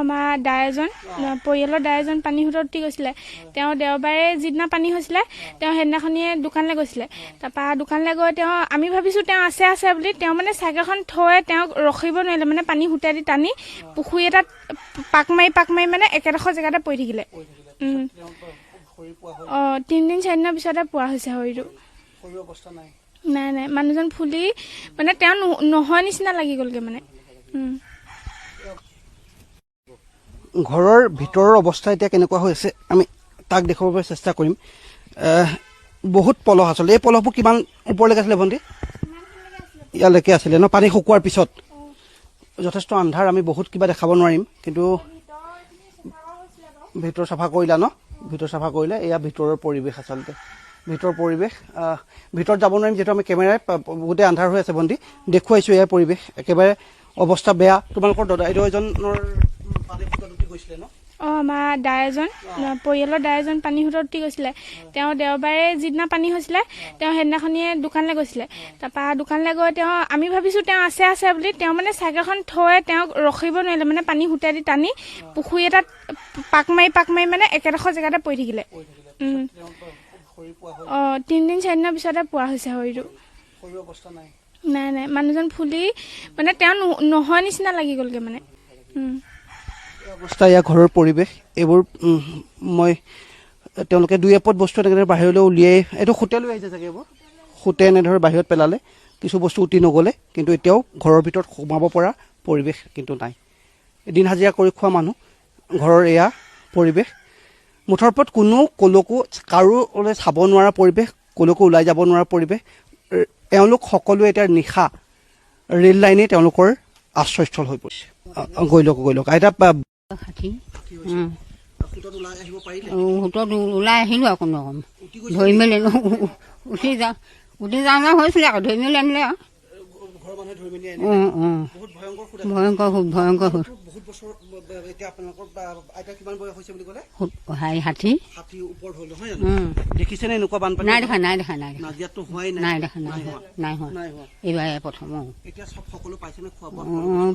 আমাৰ দাই এজন পৰিয়ালৰ দাই এজন পানী সোঁতত উটি গৈছিলে। তেওঁ দেওবাৰে যিদিনা পানী হৈছিলে তেওঁ সেইদিনাখনিয়ে দোকানলৈ গৈছিলে। তাৰপৰা দোকানলৈ গৈ আমি ভাবিছোঁ তেওঁ আছে বুলি। তেওঁ মানে চাইকেলখন থৈ তেওঁক ৰখিব নোৱাৰিলে, মানে পানী সোঁতে দি টানি পুখুৰী এটাত পাক মাৰি মানে একেডোখৰ জেগাতে পৰি থাকিলে। 3 দিন 4 দিনৰ পিছতে পোৱা হৈছে শৰীৰটো। নাই মানুহজন ফুলি মানে তেওঁ নহয় নিচিনা লাগি গ'লগৈ মানে। ঘৰৰ ভিতৰৰ অৱস্থা এতিয়া কেনেকুৱা হৈ আছে আমি তাক দেখুৱাবলৈ চেষ্টা কৰিম। বহুত পলহ আচলতে। এই পলহবোৰ কিমান ওপৰলৈকে আছিলে ভণ্টি? ইয়ালৈকে আছিলে ন? পানী শুকোৱাৰ পিছত যথেষ্ট আন্ধাৰ, আমি বহুত কিবা দেখাব নোৱাৰিম, কিন্তু ভিতৰ চাফা কৰিলা ন? ভিতৰ চাফা কৰিলে এয়া ভিতৰৰ পৰিৱেশ। আচলতে ভিতৰৰ পৰিৱেশ ভিতৰত যাব নোৱাৰিম যিহেতু আমি কেমেৰাই গোটেই আন্ধাৰ হৈ আছে। ভণ্টি দেখুৱাইছোঁ এয়া পৰিৱেশ, একেবাৰে অৱস্থা বেয়া। তোমালোকৰ দাদাইদেউ এজনৰ গৈছিলে ন? আমাৰ দাই এজন পৰিয়ালৰ দাই এজন পানী সোঁতত উটি গৈছিলে। তেওঁ দেওবাৰে যিদিনা পানী হৈছিলে তেওঁ সেইদিনাখনিয়ে দোকানলৈ গৈছিলে। তাৰপৰা দোকানলৈ গৈ আমি ভাবিছোঁ তেওঁ আছে বুলি। তেওঁ মানে চাইকেলখন থৈ তেওঁক ৰখিব নোৱাৰিলে, মানে পানী সোঁতে দি টানি পুখুৰী এটাত পাক মাৰি মানে একেডোখৰ জেগাতে পৰি থাকিলে। 3 দিন 4 দিনৰ পিছতে পোৱা হৈছে শৰীৰটো। নাই মানুহজন ফুলি মানে তেওঁ নহয় নিচিনা লাগি গ'লগৈ মানে। অৱস্থা এয়া ঘৰৰ পৰিৱেশ। এইবোৰ মই তেওঁলোকে 2 এপদ বস্তু এনেকৈ বাহিৰলৈ উলিয়াই, এইটো সুতে লৈ আহিছে চাগে, এইবোৰ সুতে এনেদৰে বাহিৰত পেলালে। কিছু বস্তু উটি নগ'লে, কিন্তু এতিয়াও ঘৰৰ ভিতৰত সোমাব পৰা পৰিৱেশ কিন্তু নাই। দিন হাজিৰা কৰি খোৱা মানুহ, ঘৰৰ এয়া পৰিৱেশ। মুঠৰ ওপৰত কলৈকো কাৰোলৈ চাব নোৱাৰা পৰিৱেশ, কলৈকো ওলাই যাব নোৱাৰা পৰিৱেশ। এওঁলোক সকলোৱে এতিয়া নিশা ৰেল লাইনেই তেওঁলোকৰ আশ্ৰয়স্থল হৈ পৰিছে। গৈ লওক আইতা সোঁতত ওলাই আহিলোঁ আৰু কোনো ৰকম ধৰি মেলি উঠি যাওঁ হৈছিলে আকৌ ধৰি মেলি আনিলে আৰু ভয়ংকৰ 60। দেখিছেনে এনেকুৱা বানপানী? নাই দেখা এইবাৰ প্ৰথম।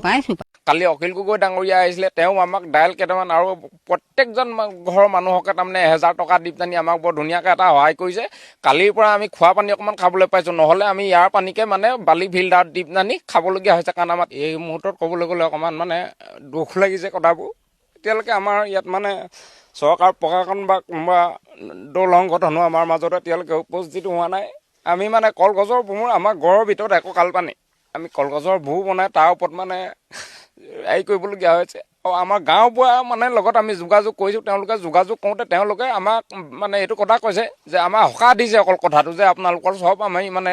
পাইছোঁ। কালি অখিল গগৈ ডাঙৰীয়া আহিছিলে, তেওঁ আমাক দাইল কেইটামান আৰু প্ৰত্যেকজন ঘৰৰ মানুহকে তাৰমানে 1000 টকা দি পেলানি আমাক বৰ ধুনীয়াকৈ এটা সহায় কৰিছে। কালিৰ পৰা আমি খোৱা পানী অকণমান খাবলৈ পাইছোঁ, নহ'লে আমি ইয়াৰ পানীকে মানে বালি ফিল্টাৰত দি পেলানি খাবলগীয়া হৈছে। কাৰণ আমাৰ এই মুহূৰ্তত ক'বলৈ গ'লে অকণমান মানে দুখ লাগিছে কথাবোৰ। এতিয়ালৈকে আমাৰ ইয়াত মানে চৰকাৰ প্ৰশাসন বা কোনোবা দল সংগঠনো আমাৰ মাজত এতিয়ালৈকে উপস্থিত হোৱা নাই। আমি মানে কলগছৰ ভূৰ, আমাৰ ঘৰৰ ভিতৰত একো কাল পানী, আমি কলগছৰ ভূৰ বনাই তাৰ ওপৰত মানে হেৰি কৰিবলগীয়া হৈছে। আৰু আমাৰ গাঁওবুঢ়া মানে লগত আমি যোগাযোগ কৰিছোঁ। তেওঁলোকে যোগাযোগ কৰোঁতে তেওঁলোকে আমাক মানে এইটো কথা কৈছে যে আমাৰ সকাহ দিছে অকল কথাটো যে আপোনালোকৰ চব আমি মানে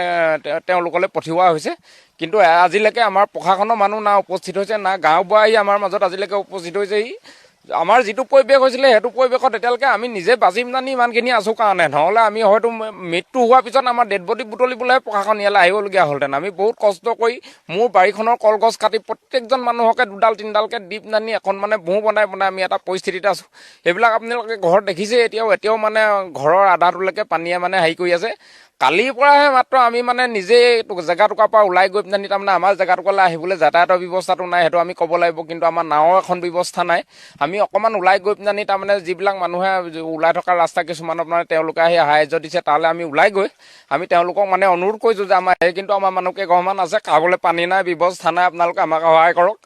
তেওঁলোকলৈ পঠিওৱা হৈছে। কিন্তু আজিলৈকে আমাৰ প্ৰশাসনৰ মানুহ না উপস্থিত হৈছে, না গাঁওবুঢ়া আহি আমাৰ মাজত আজিলৈকে উপস্থিত হৈছেহি। আমাৰ যিটো পৰিৱেশ হৈছিলে সেইটো পৰিৱেশত এতিয়ালৈকে আমি নিজে বাজি নানি ইমানখিনি আছোঁ কাৰণে, নহ'লে আমি হয়তো মৃত্যু হোৱাৰ পিছত আমাৰ ডেড বডি বুটলিবলৈহে প্ৰশাসন ইয়ালৈ আহিবলগীয়া হ'লহেঁতেন। আমি বহুত কষ্ট কৰি মোৰ বাৰীখনৰ কলগছ কাটি প্ৰত্যেকজন মানুহকে 2ডাল 3ডালকৈ দি নানি এখন মানে ভূৰ বনাই আমি এটা পৰিস্থিতিত আছোঁ। সেইবিলাক আপোনালোকে ঘৰত দেখিছে। এতিয়াও মানে ঘৰৰ আধাটোলৈকে পানীয়ে মানে হেৰি কৰি আছে। কালিৰ পৰাহে মাত্ৰ আমি মানে নিজেই জেগাটুকুৰাৰ পৰা ওলাই গৈ পিনি তাৰমানে আমাৰ জেগাটুকুৰালৈ আহিবলৈ যাতায়াতৰ ব্যৱস্থাটো নাই, সেইটো আমি ক'ব লাগিব। কিন্তু আমাৰ নাৱৰ এখন ব্যৱস্থা নাই। আমি অকণমান ওলাই গৈ পিনি তাৰমানে যিবিলাক মানুহে ওলাই থকা ৰাস্তা কিছুমানত মানে তেওঁলোকে আহি সাহায্য দিছে, তালৈ আমি ওলাই গৈ আমি তেওঁলোকক মানে অনুৰোধ কৰিছোঁ যে কিন্তু আমাৰ মানুহ কেইঘৰমান আছে, খাবলৈ পানী নাই, ব্যৱস্থা নাই, আপোনালোকে আমাক সহায় কৰক।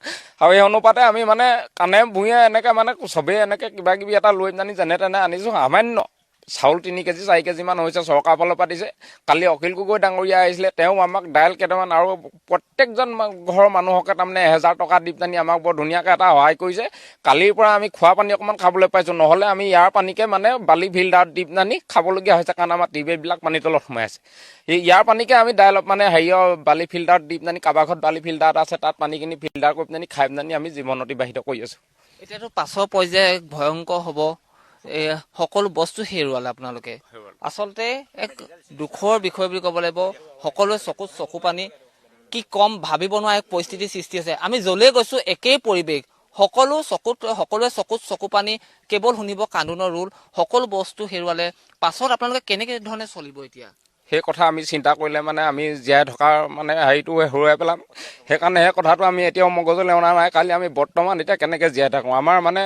আৰু এই অনুপাতে আমি মানে কাণে ভূঞে এনেকৈ মানে চবেই এনেকৈ কিবাকিবি এটা লৈ পিনি যেনে তেনে আনিছোঁ। সামান্য চাউল 3 কেজি 4 কেজিমান হৈছে, চৰকাৰৰ ফালৰ পৰা দিছে। কালি অখিল গগৈ ডাঙৰীয়া আহিছিলে, তেওঁ আমাক দাইল কেইটামান আৰু প্ৰত্যেকজন ঘৰৰ মানুহকে তাৰমানে 1000 টকা দি পেলানি আমাক বৰ ধুনীয়াকৈ এটা সহায় কৰিছে। কালিৰ পৰা আমি খোৱা পানী অকণমান খাবলৈ পাইছোঁ, নহ'লে আমি ইয়াৰ পানীকে মানে বালি ফিল্টাৰত দি পেলানি খাবলগীয়া হৈছে। কাৰণ আমাৰ টিউবৱেলবিলাক পানীৰ তলত সোমাই আছে। ইয়াৰ পানীকে আমি দাইলত মানে বালি ফিল্টাৰত দি পেলানি, কাৰোবাৰ ঘৰত বালি ফিল্টাৰ আছে, তাত পানীখিনি ফিল্টাৰ কৰি পেলানি খাই পেলানি আমি জীৱন অতিবাহিত কৰি আছোঁ। এতিয়াতো পাছৰ পৰ্যায় ভয়ংকৰ হ'ব। সকলো বস্তু হেৰুৱালে আপোনালোকে। আচলতে এক দুখৰ বিষয় বুলি ক'ব লাগিব। সকলোৱে চকু পানী কি কম ভাবিব নোৱাৰা এক পৰিস্থিতিৰ সৃষ্টি হৈছে। আমি য'লৈ গৈছোঁ একেই পৰিৱেশ, সকলোৱে চকু পানী, কেৱল শুনিব কান্দোনৰ ৰোল। সকলো বস্তু হেৰুৱালে। পাছত আপোনালোকে কেনেকে ধৰণে চলিব এতিয়া? সেই কথা আমি চিন্তা কৰিলে মানে আমি জীয়াই থকাৰ মানে হেৰিটো হেৰুৱাই পেলাম। সেইকাৰণে সেই কথাটো আমি এতিয়াও মগজলৈ অনা নাই। কালি আমি বৰ্তমান এতিয়া কেনেকৈ জীয়াই থাকোঁ, আমাৰ মানে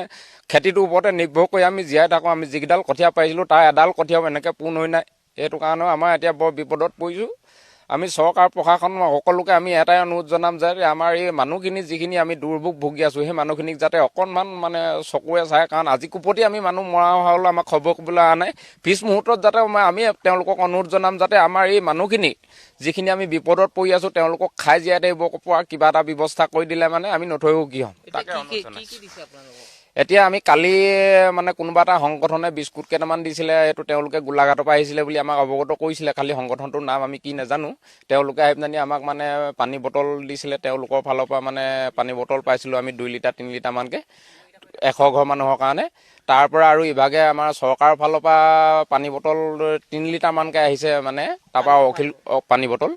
খেতিটোৰ ওপৰতে নিৰ্ভৰ কৰি আমি জীয়াই থাকোঁ। আমি যিকেইডাল কঠীয়া পাৰিছিলোঁ তাৰ এডাল কঠীয়াও এনেকৈ পূৰ্ণ হৈ নাই। সেইটো কাৰণেও আমাৰ এতিয়া বৰ বিপদত পৰিছোঁ। আমি চৰকাৰ প্ৰশাসন সকলোকে আমি এটাই অনুৰোধ জনাম যে আমাৰ এই মানুহখিনি যিখিনি আমি দুৰ্ভোগ ভুগি আছোঁ, সেই মানুহখিনিক যাতে অকণমান মানে চকুৰে চায়। কাৰণ আজি কোপতি আমি মানুহ মৰা হ'লে আমাক খবৰ কৰিবলৈ অহা নাই। পিছ মুহূৰ্তত যাতে আমি তেওঁলোকক অনুৰোধ জনাম যাতে আমাৰ এই মানুহখিনি যিখিনি আমি বিপদত পৰি আছোঁ তেওঁলোকক খাই জীয়াই থাকিব পৰা কিবা এটা ব্যৱস্থা কৰি দিলে মানে আমি নথৈও কি হ'ম। তাকে এতিয়া আমি কালি মানে কোনোবা এটা সংগঠনে বিস্কুট কেইটামান দিছিলে, এইটো তেওঁলোকে গোলাঘাটৰ পৰা আহিছিলে বুলি আমাক অৱগত কৰিছিলে। খালি সংগঠনটোৰ নাম আমি কি নাজানো। তেওঁলোকে আহি পিনি আমাক মানে পানী বটল দিছিলে, তেওঁলোকৰ ফালৰ পৰা মানে পানী বটল পাইছিলোঁ আমি 2 লিটাৰ 3 লিটাৰমানকৈ 100 ঘৰ মানুহৰ কাৰণে। তাৰ পৰা আৰু ইভাগে আমাৰ চৰকাৰৰ ফালৰ পৰা পানী বটল 3 লিটাৰমানকৈ আহিছে মানে, তাৰপৰা পানী বটল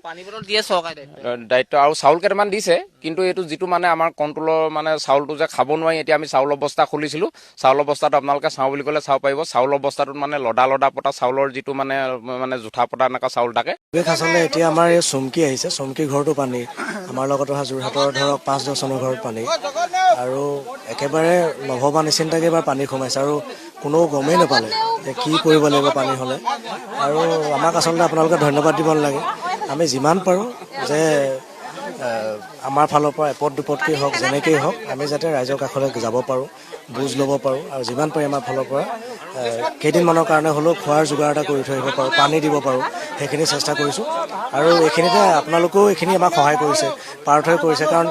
দিয়ে চৰকাৰে দায়িত্ব আৰু চাউল কেইটামান দিছে। কিন্তু এইটো যিটো মানে আমাৰ কণ্ট্ৰলৰ মানে চাউলটো যে খাব নোৱাৰি, এতিয়া আমি চাউলৰ বস্তা খুলিছিলোঁ। চাউলৰ বস্তাটো আপোনালোকে চাওঁ বুলি ক'লে চাব পাৰিব। চাউলৰ বস্তাটোত মানে লদা পতা চাউলৰ যিটো মানে জোঠা পতা এনেকুৱা চাউল থাকে। আচলতে এতিয়া আমাৰ এই চুমকি আহিছে, চুমকি ঘৰটো পানী, আমাৰ লগত অহা যোৰহাটৰ ধৰক 5-10 জনৰ ঘৰত পানী, আৰু একেবাৰে নভবা নিচিন্তাকৈ এবাৰ পানী সোমাইছে আৰু কোনেও গমেই নাপালে যে কি কৰিব লাগিব পানী হ'লে। আৰু আমাক আচলতে আপোনালোকে ধন্যবাদ দিব নালাগে। আমি যিমান পাৰোঁ যে আমাৰ ফালৰ পৰা এপদ দুপদকেই হওক যেনেকেই হওক আমি যাতে ৰাইজৰ কাষলৈ যাব পাৰোঁ, বুজ ল'ব পাৰোঁ, আৰু যিমান পাৰি আমাৰ ফালৰ পৰা কেইদিনমানৰ কাৰণে হ'লেও খোৱাৰ যোগাৰ এটা কৰি থৈ আহিব পাৰোঁ, পানী দিব পাৰোঁ, সেইখিনি চেষ্টা কৰিছোঁ। আৰু এইখিনিতে আপোনালোকেও এইখিনি আমাক সহায় কৰিছে, পাৰ্থক্য কৰিছে। কাৰণ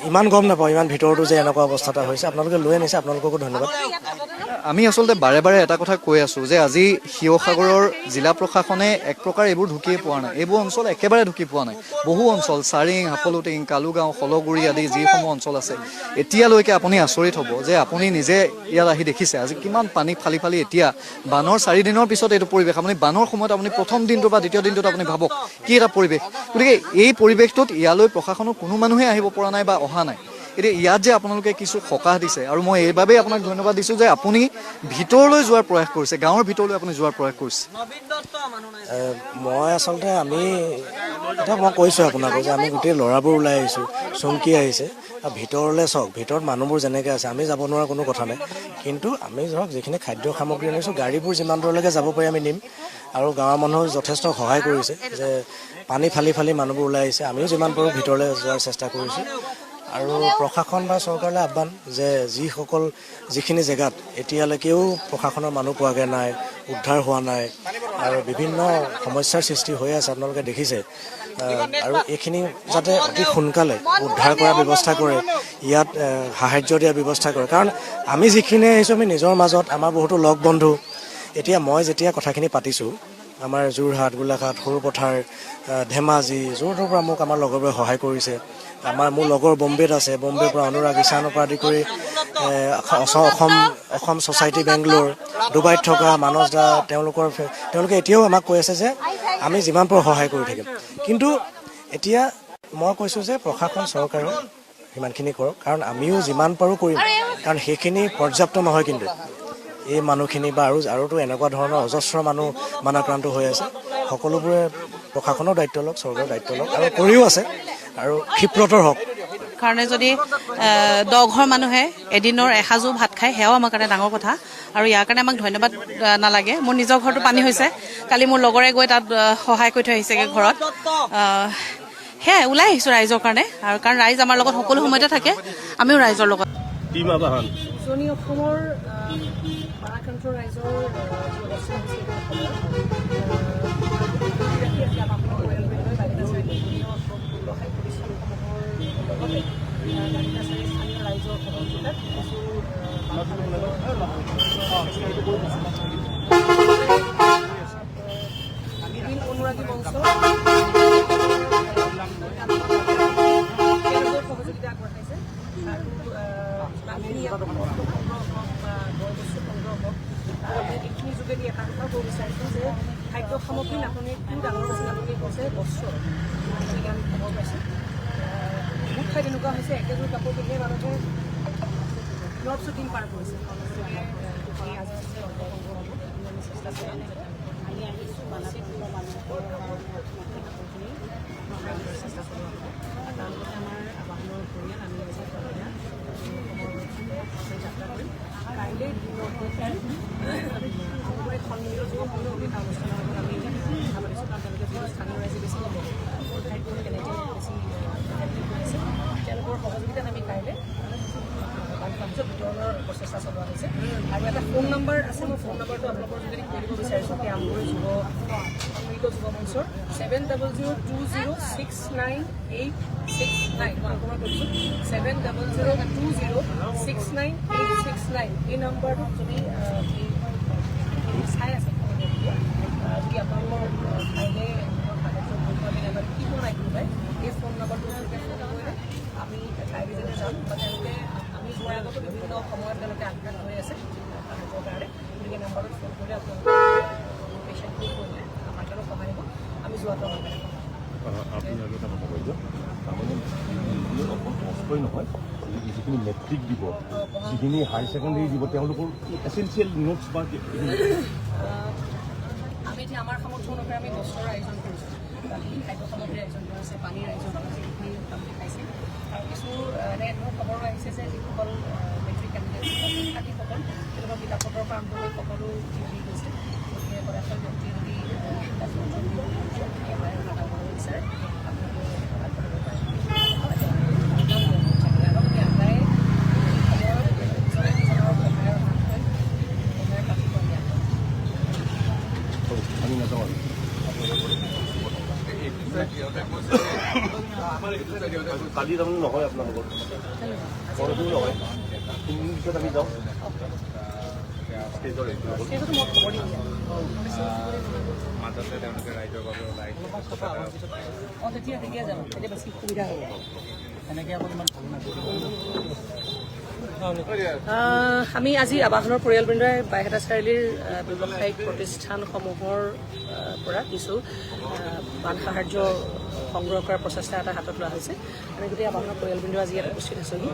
ইমান গম নাপাওঁ ইমান ভিতৰতো যে এনেকুৱা অৱস্থা এটা হৈছে। আপোনালোকে লৈ আনিছে, আপোনালোককো ধন্যবাদ। আমি আচলতে বাৰে বাৰে এটা কথা কৈ আছোঁ যে আজি শিৱসাগৰৰ জিলা প্ৰশাসনে এক প্ৰকাৰ এইবোৰ ঢুকিয়ে পোৱা নাই। এইবোৰ অঞ্চল একেবাৰে ঢুকি পোৱা নাই। বহু অঞ্চল চাৰিং, হাপলুটিং, কালুগাঁও, শলগুৰি আদি যিসমূহ অঞ্চল আছে, এতিয়ালৈকে আপুনি আচৰিত হ'ব যে আপুনি নিজে ইয়াত আহি দেখিছে আজি কিমান পানী ফালি ফালি এতিয়া বানৰ 4 দিনৰ পিছত এইটো পৰিৱেশ। আপুনি বানৰ সময়ত আপুনি প্ৰথম দিনটো বা দ্বিতীয় দিনটোত আপুনি ভাবক কি এটা পৰিৱেশ। গতিকে এই পৰিৱেশটোত ইয়ালৈ প্ৰশাসনৰ কোনো মানুহে আহিব পৰা নাই বা অহা নাই। এতিয়া ইয়াত যে আপোনালোকে কিছু সকাহ দিছে, আৰু মই এইবাবেই আপোনাক ধন্যবাদ দিছোঁ যে আপুনি ভিতৰলৈ যোৱাৰ প্ৰয়াস কৰিছে, গাঁৱৰ ভিতৰলৈ আপুনি যোৱাৰ প্ৰয়াস কৰিছে। মই আচলতে এতিয়া মই কৈছোঁ আপোনালোকে যে আমি গোটেই ল'ৰাবোৰ ওলাই আহিছোঁ, চুমকি আহিছে, আৰু ভিতৰলৈ চাওক, ভিতৰত মানুহবোৰ যেনেকৈ আছে আমি যাব নোৱাৰা কোনো কথা নাই। কিন্তু আমি ধৰক যিখিনি খাদ্য সামগ্ৰী আনিছোঁ, গাড়ীবোৰ যিমান দূৰলৈকে যাব পাৰি আমি নিম। আৰু গাঁৱৰ মানুহে যথেষ্ট সহায় কৰিছে যে পানী ফালি ফালি মানুহবোৰ ওলাই আহিছে। আমিও যিমান পাৰোঁ ভিতৰলৈ যোৱাৰ চেষ্টা কৰিছোঁ। আৰু প্ৰশাসন বা চৰকাৰলৈ আহ্বান যে যিখিনি জেগাত এতিয়ালৈকেও প্ৰশাসনৰ মানুহ পোৱাগৈ নাই, উদ্ধাৰ হোৱা নাই, আৰু বিভিন্ন সমস্যাৰ সৃষ্টি হৈ আছে আপোনালোকে দেখিছে, আৰু এইখিনি যাতে অতি সোনকালে উদ্ধাৰ কৰাৰ ব্যৱস্থা কৰে, ইয়াত সাহাৰ্য দিয়াৰ ব্যৱস্থা কৰে। কাৰণ আমি যিখিনি আহিছোঁ আমি নিজৰ মাজত আমাৰ বহুতো লগ বন্ধু। এতিয়া মই যেতিয়া কথাখিনি পাতিছোঁ, আমাৰ যোৰহাট, গোলাঘাট, সৰুপথাৰ, ধেমাজি, য'ৰ ত'ৰ পৰা মোক আমাৰ লগৰবোৰে সহায় কৰিছে। মোৰ লগৰ বম্বেত আছে, বম্বেৰ পৰা অনুৰাগ ইছানৰ পৰা আদি কৰি অসম ছ'চাইটি বেংগলোৰ, ডুবাইত থকা মানস দা, তেওঁলোকে এতিয়াও আমাক কৈ আছে যে আমি যিমান পাৰোঁ সহায় কৰি থাকিম। কিন্তু এতিয়া মই কৈছোঁ যে প্ৰশাসন চৰকাৰেও সিমানখিনি কৰক, কাৰণ আমিও যিমান পাৰোঁ কৰিম। কাৰণ সেইখিনি পৰ্যাপ্ত নহয়। কিন্তু এই মানুহখিনি বা আৰুতো এনেকুৱা ধৰণৰ অজস্ৰ মানুহ বানাক্ৰান্ত হৈ আছে। সকলোবোৰে প্ৰশাসনৰ দায়িত্ব লওক, চৰকাৰৰ দায়িত্ব লওক, আৰু কৰিও আছে, আৰু ক্ষিপ্ৰতৰ হওক। কাৰণে যদি 10 ঘৰ মানুহে এদিনৰ এসাঁজো ভাত খায়, সেয়াও আমাৰ কাৰণে ডাঙৰ কথা। আৰু ইয়াৰ কাৰণে আমাক ধন্যবাদ নালাগে। মোৰ নিজৰ ঘৰটো পানী হৈছে, কালি মোৰ লগৰে গৈ তাত সহায় কৰি থৈ আহিছেগৈ ঘৰত। সেয়াই ওলাই আহিছোঁ ৰাইজৰ কাৰণে, আৰু কাৰণ ৰাইজ আমাৰ লগত সকলো সময়তে থাকে, আমিও ৰাইজৰ লগত। উজনি অসমৰ বানাক্ৰান্ত ৰাইজৰ অনুৰাগী মঞ্চ সহযোগিতা আগবঢ়াইছে। এইখিনি যোগেদি এটা কথা ক'ব বিচাৰিছোঁ যে খাদ্য সামগ্ৰী নাটনিটো ডাঙৰ নাটনি হৈছে বস্ত্ৰ। আমি খবৰ পাইছোঁ বহুত ঠাইত এনেকুৱা হৈছে, একেযোৰ কাপোৰ পিন্ধিয়ে মানুহে নৰ্থ শ্বুটিং পাৰ কৰিছে। চেষ্টা চলোৱা হ'ব আৰু তাৰ লগতে আমাৰ আবাহনৰ পৰিয়াল আমি আজি সন্ধিয়া যাত্ৰা কৰিম কাইলৈ দিনৰ সন্মিলিত যুৱ সংঘৰ এটা অনুষ্ঠানৰ লগত আমি কথা পাতিছোঁ কাৰণ তেওঁলোকে যিহেতু স্থানীয় ৰাইজে বেছি ঠাইবোৰ কেনেকৈ বেছি কৰিছে তেওঁলোকৰ সহযোগিতাত আমি কাইলৈ বিতৰণৰ প্ৰচেষ্টা চলোৱা হৈছে আৰু এটা ফোন নম্বৰ আছে মই ফোন নম্বৰটো আপোনালোকৰ যদি কৈ দিব বিচাৰিছোঁ যে আমগুৰি সন্মিলিত যুৱ মঞ্চৰ 70020698669 মই আপোনাৰ কৈছোঁ 70020698669 এই নম্বৰটোত যদি চাই আছে যদি আপোনালোকৰ ঠাইলৈ কি বনাই কোনোবাই এই ফোন নম্বৰটো তেওঁলোকে ফোন কৰিলে আমি ঠাই ভিজিটে যাম বা তেওঁলোকে আমি যোৱাৰ আগতো বিভিন্ন সময়ত তেওঁলোকে আগভাগ হৈ আছে সাহায্যৰ কাৰণে গতিকে নম্বৰত ফোন কৰিলে আপোনালোকে পেচেণ্টবোৰ কৰিলে আমাৰ তেওঁলোক সহায় হ'ব আমি যোৱাটো আমাৰ কাৰণে আপুনি আৰু এটা কথা কৈ দিয়ক তাৰমানে অকল কষ্টই নহয় যিখিনি মেট্ৰিক দিব যিখিনি হায়াৰ ছেকেণ্ডেৰী দিব তেওঁলোকৰ এচেঞ্চিয়েল নোটছ বা আমি এতিয়া আমাৰ সামৰ্থ্য অনুসাৰে আমি বস্ত্ৰৰ আয়োজন কৰিছোঁ খাদ্য সামগ্ৰীৰ আয়োজন কৰিছে পানীৰ আয়োজন কৰিছে সেইখিনি আমি দেখাইছে আৰু কিছু এনে ধৰণৰ খবৰো আহিছে যে যিসকল মেট্ৰিক কেণ্ডিডেট শিক্ষাৰ্থীসকল তেওঁলোকৰ কিতাপ পত্ৰৰ পৰা আৰম্ভ কৰি সকলো হেৰি গৈছে গতিকে পদাৰ্থৰ ব্যক্তিয়ে যদি বিচাৰে আমি নাযাওঁ কালি তাৰমানে নহয় আপোনালোকৰ পৰহিও নহয় 3 দিন পিছত আমি যাওঁ ষ্টেজৰ সেইটোতো মই খবৰ দিম মাজতে তেওঁলোকে ৰাইজৰ বাবে ওলাই তেতিয়া যাম তেতিয়া বেছি সুবিধা হ'ব এনেকৈ অকণমান আমি আজি আবাহনৰ পৰিয়ালবৃন্দই বাইহাটা চাৰিআলিৰ ব্যৱসায়িক প্ৰতিষ্ঠানসমূহৰ পৰা কিছু বান সাহাৰ্য সংগ্ৰহ কৰাৰ প্ৰচেষ্টা এটা হাতত লোৱা হৈছে আমি গোটেই আবাহনৰ পৰিয়ালবৃন্দ আজি ইয়াত উপস্থিত আছোঁহি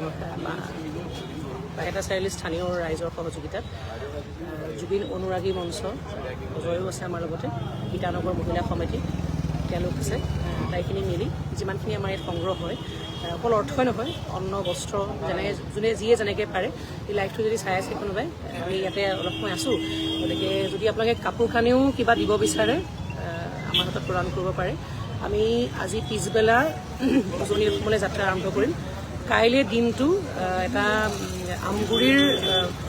বাইহাটা চাৰিআলিৰ স্থানীয় ৰাইজৰ সহযোগিতাত জুবিন অনুৰাগী মঞ্চ অজয়ো আছে আমাৰ লগতে গীতানগৰ মহিলা সমিতি তেওঁলোক আছে আটাইখিনি মিলি যিমানখিনি আমাৰ ইয়াত সংগ্ৰহ হয় অকল অৰ্থই নহয় অন্ন বস্ত্ৰ যোনে যিয়ে যেনেকৈ পাৰে এই লাইফটো যদি চাই আছে কোনোবাই আমি ইয়াতে অলপ সময় আছোঁ গতিকে যদি আপোনালোকে কাপোৰ কানিও কিবা দিব বিচাৰে আমাৰ হাতত প্ৰদান কৰিব পাৰে আমি আজি পিছবেলা উজনিৰ অসমলৈ যাত্ৰা আৰম্ভ কৰিম কাইলৈ দিনটো এটা আমগুৰিৰ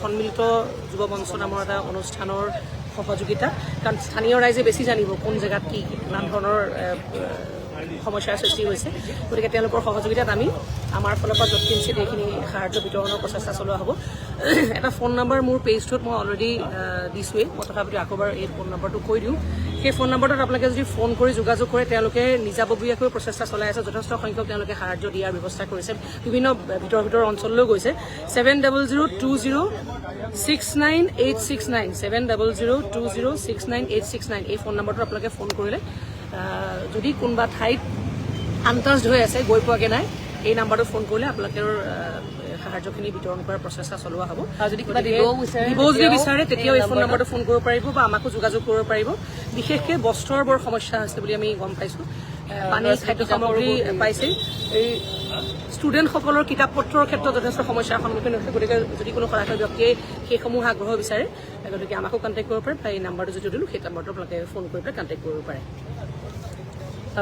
সন্মিলিত যুৱ মঞ্চ নামৰ এটা অনুষ্ঠানৰ সহযোগিতা কাৰণ স্থানীয় ৰাইজে বেছি জানিব কোন জেগাত কি নানা ধৰণৰ সমস্যাৰ সৃষ্টি হৈছে গতিকে তেওঁলোকৰ সহযোগিতাত আমি আমাৰ ফালৰ পৰা য'ত কিঞ্চিত এইখিনি সাহায্য বিতৰণৰ প্ৰচেষ্টা চলোৱা হ'ব এটা ফোন নম্বৰ মোৰ পেজটোত মই অলৰেডি দিছোঁৱেই মই তথাপিতো আকৌবাৰ এই ফোন নম্বৰটো কৈ দিওঁ সেই ফোন নম্বৰটোত আপোনালোকে যদি ফোন কৰি যোগাযোগ কৰে তেওঁলোকে নিজাববীয়াকৈ প্ৰচেষ্টা চলাই আছে যথেষ্ট সংখ্যক তেওঁলোকে সাহায্য দিয়াৰ ব্যৱস্থা কৰিছে বিভিন্ন ভিতৰ অঞ্চললৈ গৈছে 70020698669 70020698669 এই ফোন নম্বৰটোত আপোনালোকে ফোন কৰিলে যদি কোনোবা ঠাইত আনটাচড হৈ আছে গৈ পোৱাকৈ নাই এই নাম্বাৰটোত ফোন কৰিলে আপোনালোকৰ সাহায্যখিনি বিতৰণ কৰাৰ প্ৰচেষ্টা চলোৱা হ'ব আৰু যদি কিবা দিব যদি বিচাৰে তেতিয়াও এই ফোন নম্বৰটো ফোন কৰিব পাৰিব বা আমাকো যোগাযোগ কৰিব পাৰিব বিশেষকৈ বস্ত্ৰৰ বৰ সমস্যা হৈছে বুলি আমি গম পাইছোঁ পানী খাদ্য সামগ্ৰী পাইছে এই ষ্টুডেণ্টসকলৰ কিতাপ পত্ৰৰ ক্ষেত্ৰত যথেষ্ট সমস্যাৰ সন্মুখীন হৈছে গতিকে যদি কোনো সহায়ক ব্যক্তিয়ে সেইসমূহ আগ্ৰহ বিচাৰে গতিকে আমাকো কণ্টেক্ট কৰিব পাৰে বা এই নাম্বাৰটো যিটো দিলোঁ সেই নাম্বাৰটো আপোনালোকে ফোন কৰি পেলাই কণ্টেক্ট কৰিব পাৰে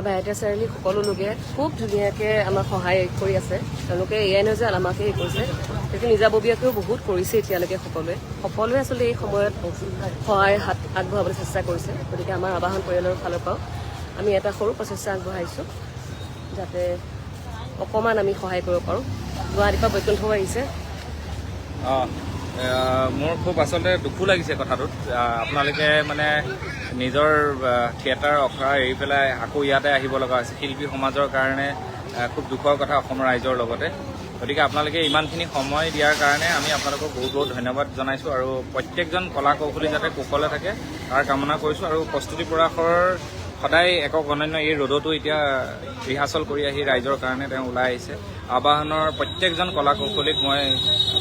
বাইহাটা চাৰিআলি সকলো লোকে খুব ধুনীয়াকৈ আমাক সহায় কৰি আছে তেওঁলোকে এয়াই নহয় যে আমাকে হেৰি কৰিছে সেইটো নিজাববীয়াকৈও বহুত কৰিছে এতিয়ালৈকে সকলোৱে আচলতে এই সময়ত সহায় হাত আগবঢ়াবলৈ চেষ্টা কৰিছে গতিকে আমাৰ আবাহন পৰিয়ালৰ ফালৰ পৰাও আমি এটা সৰু প্ৰচেষ্টা আগবঢ়াইছোঁ যাতে অকণমান আমি সহায় কৰিব পাৰোঁ গুৱাহাটীৰ পৰা বৈকুণ্ঠ আহিছে মোৰ খুব আচলতে দুখো লাগিছে কথাটোত আপোনালোকে মানে নিজৰ থিয়েটাৰ অখৰা এৰি পেলাই আকৌ ইয়াতে আহিব লগা হৈছে শিল্পী সমাজৰ কাৰণে খুব দুখৰ কথা অসমৰ ৰাইজৰ লগতে গতিকে আপোনালোকে ইমানখিনি সময় দিয়াৰ কাৰণে আমি আপোনালোকক বহুত বহুত ধন্যবাদ জনাইছোঁ আৰু প্ৰত্যেকজন কলা কৌশলী যাতে কুশলে থাকে তাৰ কামনা কৰিছোঁ আৰু প্ৰস্তুতি প্ৰয়াসৰ সদায় একক অনন্য এই ৰ'দতো এতিয়া ৰিহাৰ্চল কৰি আহি ৰাইজৰ কাৰণে তেওঁ ওলাই আহিছে আবাহনৰ প্ৰত্যেকজন কলা কৌশলীক মই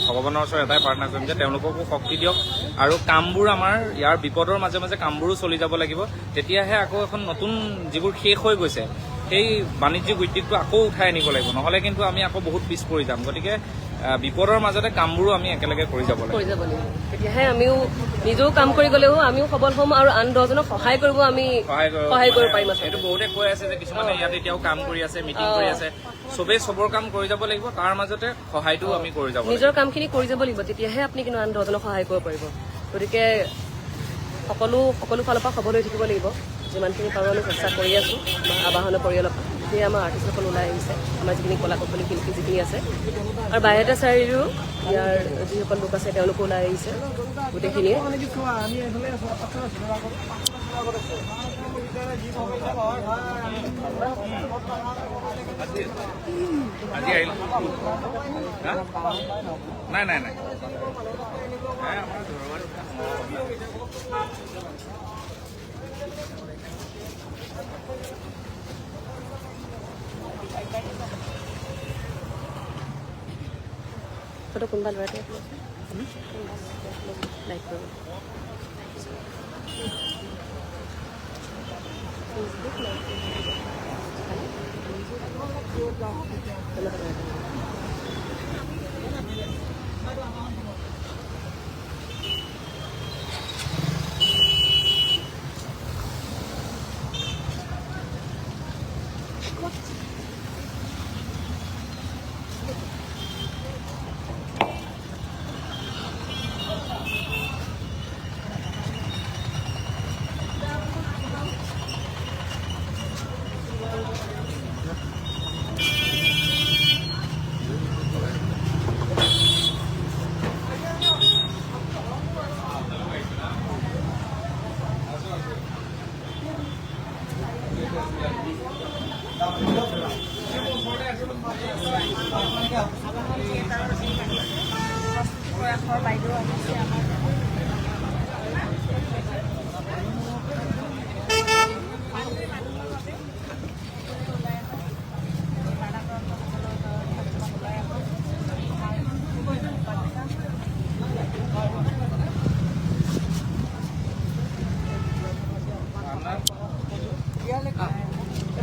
ভগৱানৰ ওচৰত এটাই প্ৰাৰ্থনা কৰিম যে তেওঁলোককো শক্তি দিয়ক আৰু কামবোৰ আমাৰ ইয়াৰ বিপদৰ মাজে মাজে কামবোৰো চলি যাব লাগিব, তেতিয়াহে আকৌ এখন নতুন যিবোৰ শেষ হৈ গৈছে সেই বাণিজ্যিক উদ্যোগটো আকৌ উঠাই আনিব লাগিব, নহ'লে কিন্তু আমি আকৌ বহুত পিছ পৰি যাম। গতিকে বিপদৰ মাজতে কামবোৰো আমি একেলগে কৰি যাব লাগিব। তেতিয়াহে আমিও নিজেও কাম কৰি গ'লেও আমিও সবল হ'ম আৰু আন 10জনক সহায় কৰিব আমি সহায় কৰিব পাৰিম। এইটো বহুতে কৈ আছে যে কিছুমানে ইয়াত এতিয়াও কাম কৰি আছে, মিটিং কৰি আছে, চবেই চবৰ কাম কৰি যাব লাগিব, তাৰ মাজতে সহায়টো আমি কৰি যাব লাগিব। নিজৰ কামখিনি কৰি যাব লাগিব, তেতিয়াহে আপুনি কিন্তু আন 10জনক সহায় কৰিব পাৰিব। গতিকে সকলো ফালৰ পৰা সবল হৈ থাকিব লাগিব, যিমানখিনি পাৰোঁ আমি চেষ্টা কৰি আছোঁ আবাহনৰ পৰিয়ালৰ পৰা। সেয়ে আমাৰ আৰ্টিষ্টসকল ওলাই আহিছে, আমাৰ যিখিনি কলা কৌশলী শিল্পী যিখিনি আছে, আৰু বাইহাটা চাৰিআলিৰো ইয়াৰ যিসকল লোক আছে তেওঁলোকো ওলাই আহিছে গোটেইখিনিয়ে। আজি আহিল নাই ফটো কোনোবা ল'ৰাটোৱে লাইক কৰিব।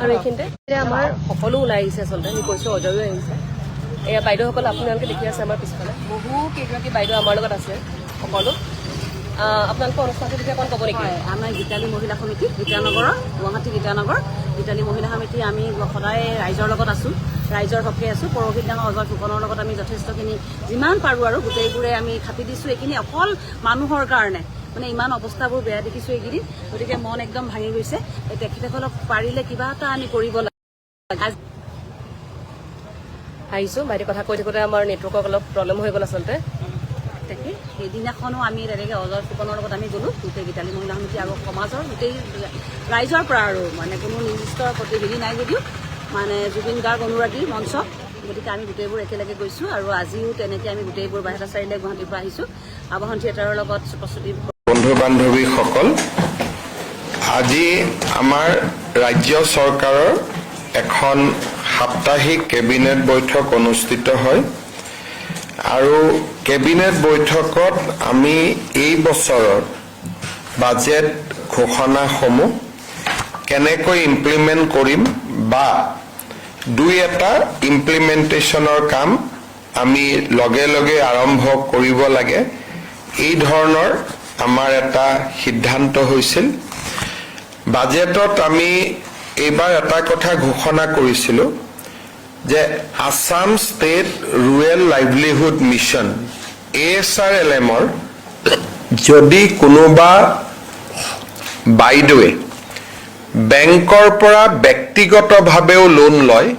আৰু এইখিনিতে আমাৰ সকলো ওলাই আহিছে, আচলতে আমি কৈছোঁ অজয়ো আহিছে। এয়া বাইদেউসকল আপোনালোকে দেখি আছে আমাৰ পিছফালে, বহু কেইগৰাকী বাইদেউ আমাৰ লগত আছে সকলো। আপোনালোকৰ অনুষ্ঠানটো বিষয়ে অকণ ক'ব নেকি? আমাৰ গীতালী মহিলা সমিতি গীতানগৰৰ, গুৱাহাটী গীতানগৰ গীতালী মহিলা সমিতি আমি সদায় ৰাইজৰ লগত আছোঁ, ৰাইজৰ হকে আছোঁ। পৰহিত দিনা অজয় ফুকনৰ লগত আমি যথেষ্টখিনি যিমান পাৰোঁ আৰু গোটেইবোৰে আমি খাটি দিছোঁ। এইখিনি অকল মানুহৰ কাৰণে, মানে ইমান অৱস্থাবোৰ বেয়া দেখিছোঁ এইকেইদিন, গতিকে মন একদম ভাঙি গৈছে। তেখেতসকলক পাৰিলে কিবা এটা আমি কৰিব লাগে। আহিছোঁ বাইদেউ কথা কৈ থাকোঁতে আমাৰ নেটৱৰ্কৰ অলপ প্ৰব্লেম হৈ গ'ল আচলতে। তাকে সেইদিনাখনো আমি তেনেকৈ অজয় ফুকনৰ লগত আমি গ'লোঁ, গোটেই গীতালী মহিলা সমিতি আৰু সমাজৰ গোটেই ৰাইজৰ পৰা, আৰু মানে কোনো নিৰ্দিষ্ট প্ৰতিনিধি নাই যদিও মানে জুবিন গাৰ্গ অনুৰাগী মঞ্চ, গতিকে আমি গোটেইবোৰ একেলগে গৈছোঁ। আৰু আজিও তেনেকৈ আমি গোটেইবোৰ বাইহাটা চাৰিআলিলৈ গুৱাহাটীৰ পৰা আহিছোঁ আবাহন থিয়েটাৰৰ লগত প্ৰস্তুতি। বন্ধু বান্ধৱীসকল, আজি আমাৰ ৰাজ্য চৰকাৰৰ এখন সাপ্তাহিক কেবিনেট বৈঠক অনুষ্ঠিত হয় আৰু কেবিনেট বৈঠকত আমি এই বছৰৰ বাজেট ঘোষণাসমূহ কেনেকৈ ইমপ্লিমেণ্ট কৰিম বা দুই এটা ইমপ্লিমেণ্টেশ্যনৰ কাম আমি লগে লগে আৰম্ভ কৰিব লাগে, এই ধৰণৰ আমাৰ এটা সিদ্ধান্ত হৈছিল। বাজেটত আমি এইবাৰ এটা কথা ঘোষণা কৰিছিলোঁ যে Assam state rural livelihood mission ASRLM-ৰ যদি কোনোবা বাইদেৱে বেংকৰ পৰা ব্যক্তিগতভাৱেও লোন লয়,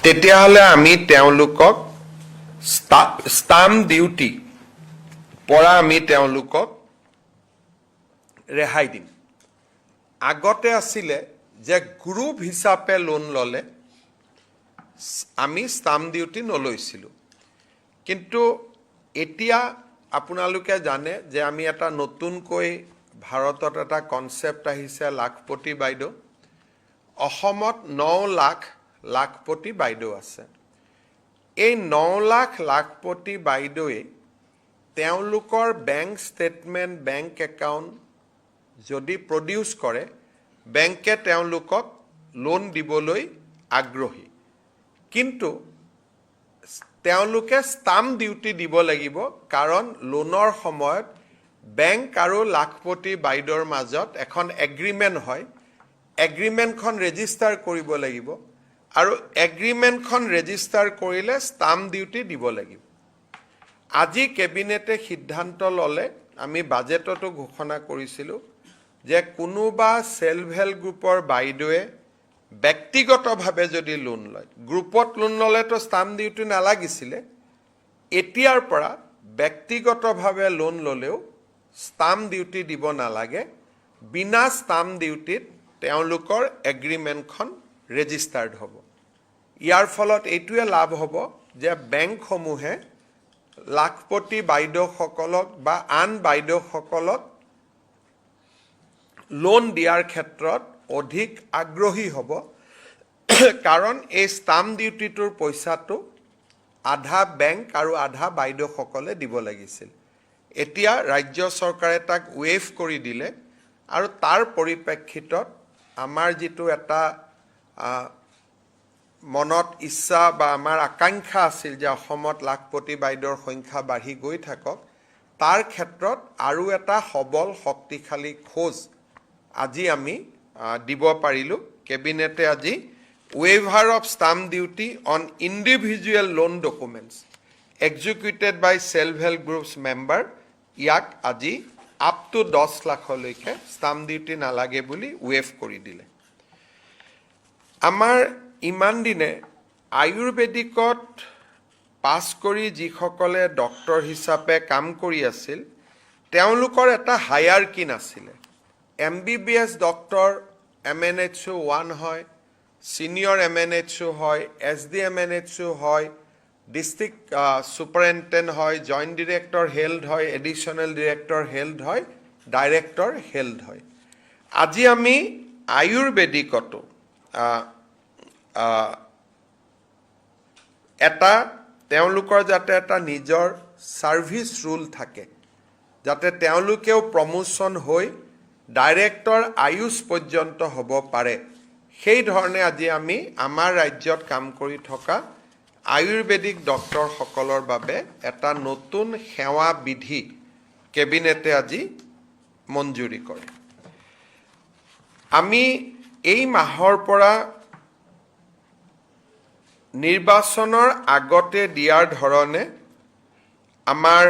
তেতিয়াহ'লে আমি তেওঁলোকক ষ্টাম্প ডিউটি পৰা আমি তেওঁলোকক ৰেহাই দিম। আগতে আছিলে যে গ্ৰুপ হিচাপে লোন ল'লে আমি ষ্টাম্প ডিউটি নলৈছিলোঁ, কিন্তু এতিয়া আপোনালোকে জানে যে আমি এটা নতুনকৈ ভাৰতত এটা কনচেপ্ট আহিছে লাখপতি বাইদেউ। অসমত 9 লাখ লাখপতি বাইদেউ আছে। এই 9 লাখ লাখপতি বাইদেৱে তেওঁলোকৰ বেংক ষ্টেটমেণ্ট বেংক একাউণ্ট যদি প্ৰডিউচ কৰে বেংকে তেওঁলোকক লোন দিবলৈ আগ্ৰহী কিন্তু তেওঁলোকে ষ্টাম্প ডিউটি দিব লাগিব কাৰণ লোনৰ সময়ত বেংক আৰু লাখপতি বাইদেউৰ মাজত এখন এগ্ৰিমেণ্ট হয় এগ্ৰিমেণ্টখন ৰেজিষ্টাৰ কৰিব লাগিব আৰু এগ্ৰিমেণ্টখন ৰেজিষ্টাৰ কৰিলে ষ্টাম্প ডিউটি দিব লাগিব আজি কেবিনেটে সিদ্ধান্ত ল'লে আমি বাজেটতো ঘোষণা কৰিছিলোঁ যে কোনোবা সেলফ হেল্প গ্ৰুপৰ বাইদেৱে ব্যক্তিগতভাৱে যদি লোন লয় গ্ৰুপত লোন ল'লেতো ষ্টাম্প ডিউটি নালাগিছিলে এতিয়াৰ পৰা ব্যক্তিগতভাৱে লোন ল'লেও ষ্টাম্প ডিউটি দিব নালাগে বিনা ষ্টাম্প ডিউটিত তেওঁলোকৰ এগ্ৰিমেণ্টখন ৰেজিষ্টাৰ্ড হ'ব ইয়াৰ ফলত এইটোৱে লাভ হ'ব যে বেংকসমূহে লাখপতি বাইদেউসকলক বা আন বাইদেউসকলক লোন দিয়াৰ ক্ষেত্ৰত অধিক আগ্ৰহী হ'ব কাৰণ এই ষ্টাম্প ডিউটিটোৰ পইচাটো আধা বেংক আৰু আধা বাইদেউসকলে দিব লাগিছিল এতিয়া ৰাজ্য চৰকাৰে তাক ৱেভ কৰি দিলে আৰু তাৰ পৰিপ্ৰেক্ষিতত আমাৰ যিটো এটা মনত ইচ্ছা বা আমাৰ আকাংক্ষা আছিল যে অসমত লাখপতি বাইদেউৰ সংখ্যা বাঢ়ি গৈ থাকক তাৰ ক্ষেত্ৰত আৰু এটা সবল শক্তিশালী খোজ আজি আমি দিব পাৰিলোঁ কেবিনেটে আজি waiver of stamp duty on individual loan documents executed by self help groups member ইয়াক আজি আপ টু 10 লাখলৈকে ষ্টাম্প ডিউটি নালাগে বুলি ৱেভ কৰি দিলে আমাৰ ইমান দিনে আয়ুৰ্বেদিকত পাছ কৰি যিসকলে ডক্টৰ হিচাপে কাম কৰি আছিল তেওঁলোকৰ এটা হায়াৰকি নাছিলে MBBS ডক্টৰ MNHO 1 হয় সিনিয়ৰ MNHO হয় SD MNHO হয় ডিস্ট্ৰিক্ট সুপাৰিনটেণ্ডেণ্ট হয় জইণ্ট ডিৰেক্টৰ হেল্থ হয় এডিশ্যনেল ডিৰেক্টৰ হেল্থ হয় ডাইৰেক্টৰ হেল্থ হয় আজি আমি আয়ুৰ্বেদিকতো এটা তেওঁলোকৰ যাতে এটা নিজৰ সাৰ্ভিস ৰুল থাকে যাতে তেওঁলোকেও প্ৰমোশন হৈ ডাইৰেক্টৰ আয়ুষ পৰ্যন্ত হ'ব পাৰে সেই ধৰণে আজি আমি আমাৰ ৰাজ্যত কাম কৰি থকা আয়ুৰ্বেদিক ডক্টৰসকলৰ বাবে এটা নতুন সেৱা বিধি কেবিনেটে আজি মঞ্জুৰি কৰে আমি এই মাহৰ পৰা নিৰ্বাচনৰ আগতে দিয়াৰ ধৰণে আমাৰ